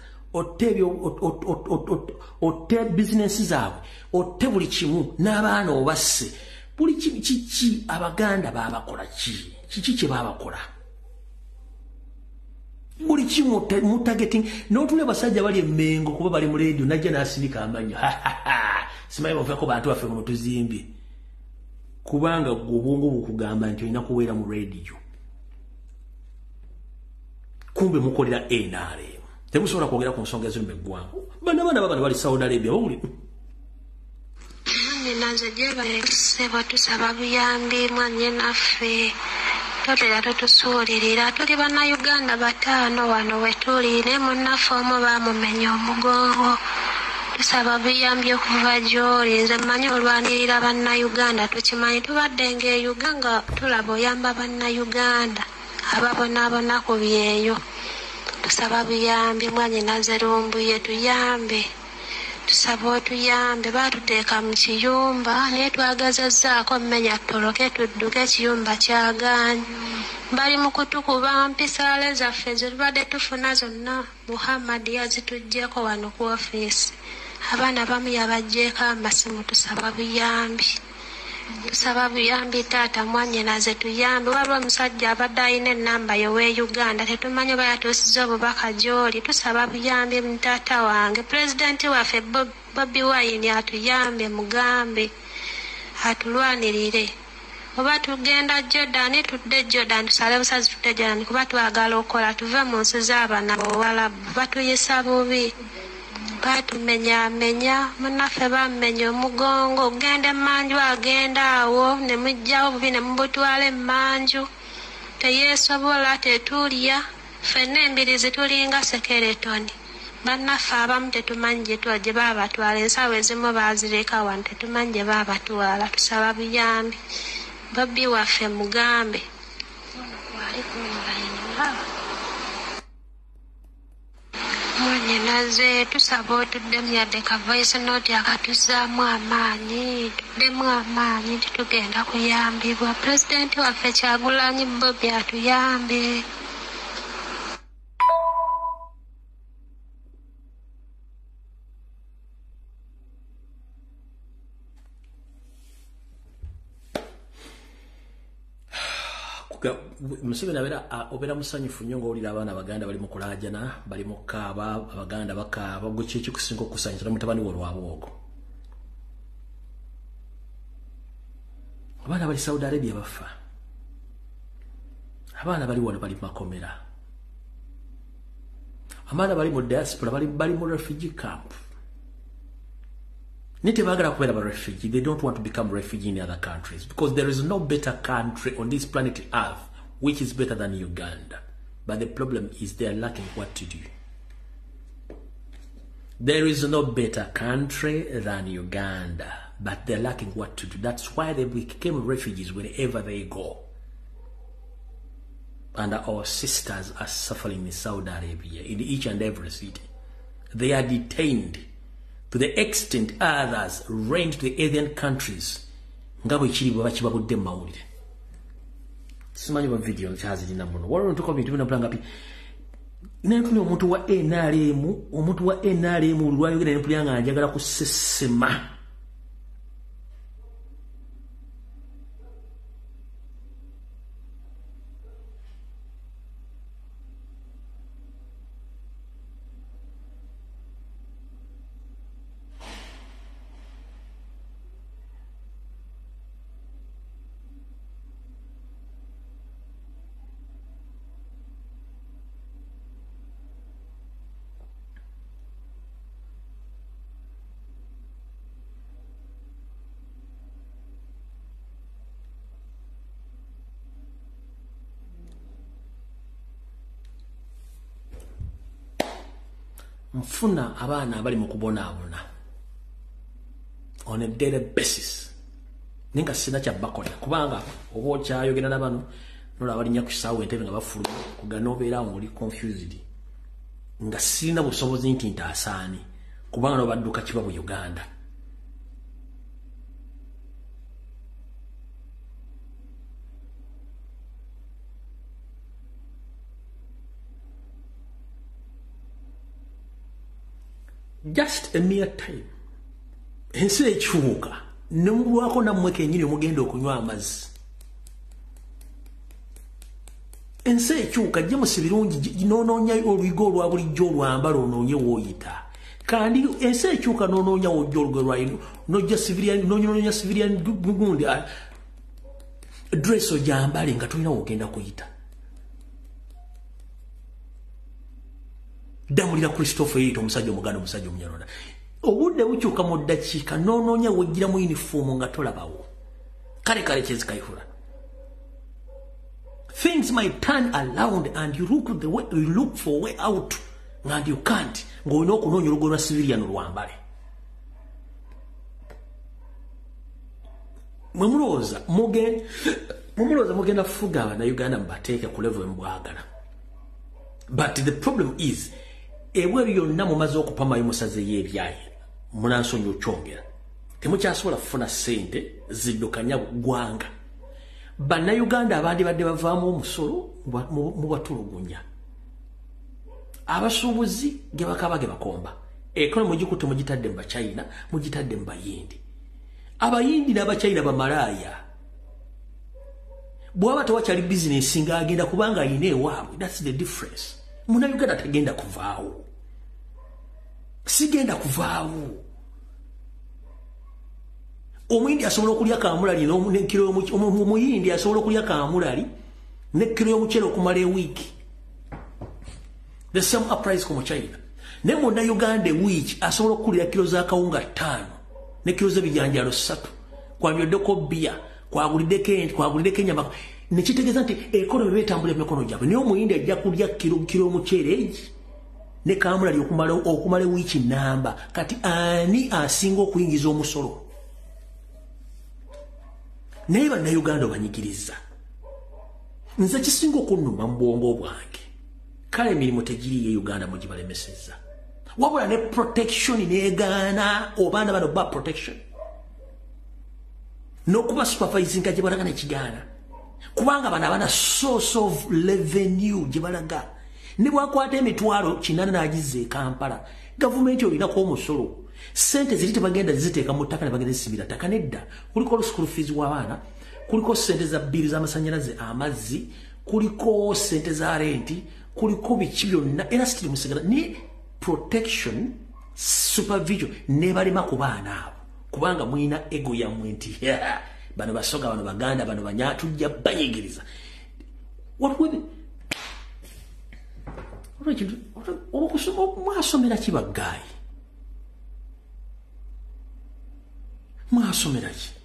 otta bizinesi zaabwe, otta buli kimu n'abaana obasse. Buli kiki Abaganda babakola ki? Kiki kye babakola? Buli kimu mutageting. N'otule basajja bali Emmengo kuba bali mu radio najja n'asindika amanyo. Simanyi bavako bantu baffe mu tuzimbye. Kubanga obwongo bukugamba nti olina kuweera mu radio. Kumbe mukolera NRM. Temusobola kwogera ku nsonga ezimu eggwango. Bana bali Saudi Arabia bawuli. Nanze jeba seba tusaba buyambi mwanye naffe totera tutusuulirira tuli bana Uganda batano wano wetuli ne munnaffe omu bamumenya omugongo. Tusaba buyambi okuva gy'oli, nze mmanyi olwanirira banna Uganda tukimanyi tubadde ng'Uganda tulaba oyamba banna Uganda ababonaabona ku byeyo. Tusaba buyambi mwanye naze Lumbuye tuyambe. Tusaba otuyambe batuteeka mu kiyumba naye twagazazzaako mmenya ttoloke tudduke ekiyumba kyagaanyi. Bali mu kutukuba mpisaale zaffe ze tubadde tufuna zonna Muhammad yazituggyeko wano ku ofiisi. Abaana bamu yabaggyeko amasimu. Tusaba buyambi. Tusaba buyambi taata mwanye naze tuyambe. Waliwo omusajja abadde alina ennamba y'owe Uganda tetumanyi oba yatuusizza obubaka gy'oli. Tusaba buyambi mutaata wange pulezidenti waffe Bobi Wine atuyambe mugambe atulwanirire. Oba tugenda Jordan tudde Jordan tusale busazi tudde Jordan kuba twagala okukola tuve mu nsi z'abaana b'Owalabu batuyisa bubi. Batumenya munnaffe bammenya omugongo ogenda emmanju agenda awo ne mujjawo bubi ne mubutwala emmanju teyeesobola tetulya ffenna embirizi tulinga sekeretoni. Bannaffe abamu tetumanyi gye baabatwala ensawo ezimu baazireka wano tetumanyi gye baabatwala. Tusaba buyambi Bobi waffe mugambe. Mwanye naze tusaba otuddemu yadde ka voice note akatuzzaamu amaanyi tuddemu amaanyi titugenda kuyambibwa. Pulezidenti waffe Kyagulanyi Bobi atuyambe. Museveni obeera musanyufu nnyo ng'owulira abaana Abaganda bali mu kulaajana, bali mu kaaba, Abaganda bakaaba, gwe ki ekikusinga okusanyusa mutabani we olwabwogo? Abaana bali Saudi Arabia bafa. Abaana bali wano bali makomera. Abaana bali mu diaspora bali mu refugee camp. Nite bagala kubera ba refugee. They don't want to become refugee in other countries because there is no better country on this planet Earth which is better than Uganda. But the problem is they are lacking what to do. There is no better country than Uganda, but they're lacking what to do. That's why they became refugees wherever they go. And our sisters are suffering in Saudi Arabia, in each and every city. They are detained to the extent others ran to the Asian countries. Ngabo ichiribu bachibabudde mawulire. Simanyi ba video kyazirina muno. Waliwo ntuko bintu bina planga pi. Inatuni omuntu wa NRM lwayogera ne pulyanga njagala kusesema. Mfuna abaana abali mu kubonaabona on a daily basis. Ninga sina kya bakola kubanga oba okyayogera n'abano nola abalinya ku kisaawe entebe nga bafulu kugana obeera ng'oli confused nga sirina busobozi nti ntaasaani kubanga no badduka kiba mu Uganda. Just a mere time. Ensi ekyuka nemulwako nammwe kenyini omugenda okunywa amazzi. Ensi ekyuka gyemusi birungi noonoonya olwigo olwa bulijjo olwambala onoonye wooyita. Kandi ensi ekyuka noonoonya wojja olugo lwayo nojja civilian noonoonya civilian gundi dress ogyambale nga tolina wogenda kuyita. Damulira Christopher yito omusajja omuganda omusajja omunyarwanda. Obudde bukyuka mu ddakiika noonoonya wejjira mu uniform nga tolabawo. Kale kyezikayihula. Things might turn around and you look for a way out and you can't. Ng'olina okunoonya olugo lwa civilian olwambale. Mwemulowooza mugenda fuga abana Uganda mubateeke ku level embwagala. But the problem is ebweru yonna mumaze okupamayo musazeyo ebyayi munansonyi okyongera temukyasobola kufuna ssente ziddukanya ggwanga. Bannayuganda abandi badde bavaamu omusolo mubatulugunya. Abasuubuzi ge bakaba ge bakomba ekonomi mugikutte mugitadde mu Bachina mugitadde mu Bayindi. Abayindi n'Abachina bamalaaya. Bwaba tewakyali bizinesi ng'agenda kubanga ayina ewaabwe. That's the difference. Munnayuganda tagenda kuvaawo. Sigenda kuvaawo. Omuyindi asobola okulya kaamulali n'ekiro omuyindi asobola okulya kaamulali n'ekiro y'omuceere okumala ewiiki. The same applies ku Muchina. Ne munnayuganda ewiiki asobola okukulira kiro za kawunga 5 n'ekiro z'ebijanjaalo 3 kwanyweddeko bbiya kwaguliddeko ente kwaguliddeko ennyama. Nekitegeeza nti ekonomi betambula emikono gyabwe. Naye omuyindi ajja kulya kiro omuceere egi ne kaamulali okumala wiiki namba. Kati ani asinga okuyingiza omusolo? Naye bannayuganda obanyigiriza. Nze kisinga okunnuma mu bwongo bwange. Kale emirimu tegiriyo Uganda mugibalemesezza. Wabula ne protection neegaana obaana bano ba protection. N'okuba supervising gye balaga nekigaana. Kubanga bana abana source of revenue gye balaga. Ne bwakwata emitwalo 8 n'agizze Kampala. Gavumenti olinako omusolo. Sente ziri tebagenda ziteeka mu ttaka ne bagenda zisibira ttaka nedda. Kuliko school fees w'abaana, kuliko sente za bbiri z'amasannyalaze amazzi, kuliko sente za renti, kuliko biki byonna era sitiri musigala ni protection supervision ne balema ku baana abo kubanga mwina ego ya mwenti bano basoga bano baganda bano banya tujja banyigiriza what would okusoma mwasomera ki baggayi mwasomera ki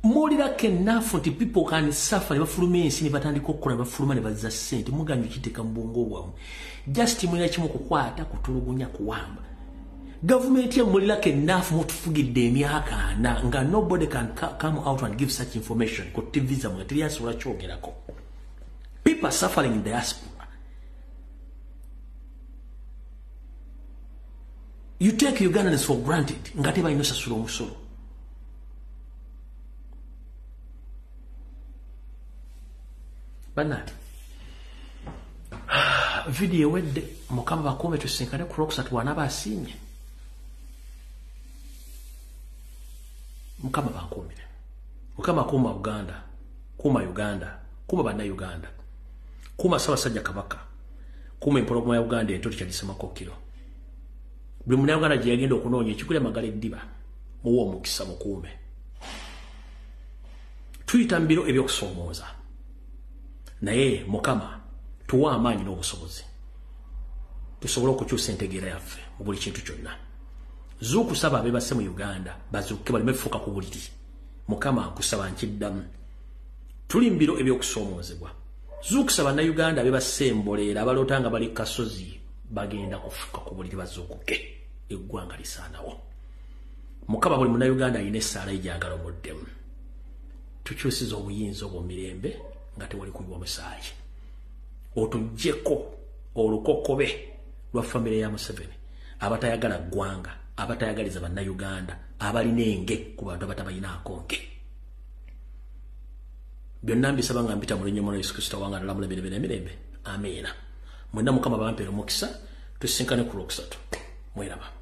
Molira kenafu nti people can suffer ne bafuluma ensi ne batandika okukola bafuluma ne bazza ssente muganyu kiteka mbongo bwamu just mwina kimu kukwata kutulugunya kuwamba government ya molira kenafu mutufugidde emyaka nga nobody can come out and give such information ko TV za mwatiri yasobola kyogerako people are suffering in diaspora. You take Ugandans for granted nga tebalina sasula omusolo. Banati video wedde mukama bakome tusinkane ku Rocksat wanaba asinye mukama bakomere mukama kuma Uganda kuma Uganda kuma bana Uganda kuma Ssaabasajja Kabaka kuma empologoma ya Uganda entoti kyalisema kokiro buli munyagala gye yagenda okunoonya ekikule magala eddiba muwo omukisa mukuume tuyita mbiro ebyokusomooza naye mukama tuwa amaanyi n'obusobozi tusobola okukyusa entegeera yaffe mu buli kintu kyonna zuukusaba abeebase mu Uganda bazuuke baleme fuuka ku buliri mukama nkusaba nkiddamu tuli mbiro ebyokusoomoozebwa zuukusaba na Uganda abeebase emboleera abaloota nga bali kasozi bagenda kufuuka ku buliri bazuukuke eggwanga lisaanawo mukama buli muna Uganda ayina essaala ejagala omuddemu tukyusiza obuyinza obw'omirembe nga tewali kuyiwa musaayi otujjeko olukokobe lwa famire ya Museveni abatayagala ggwanga abatayagaliza banna Uganda abalina enge ku bantu abatabayinaako nke byonna mbisaba nga mpita mu linnya lya Yesu Kristo wanga nalamula emirembe amiina mwenna mukama bampeera omukisa tusinkane ku Rocksat mweraba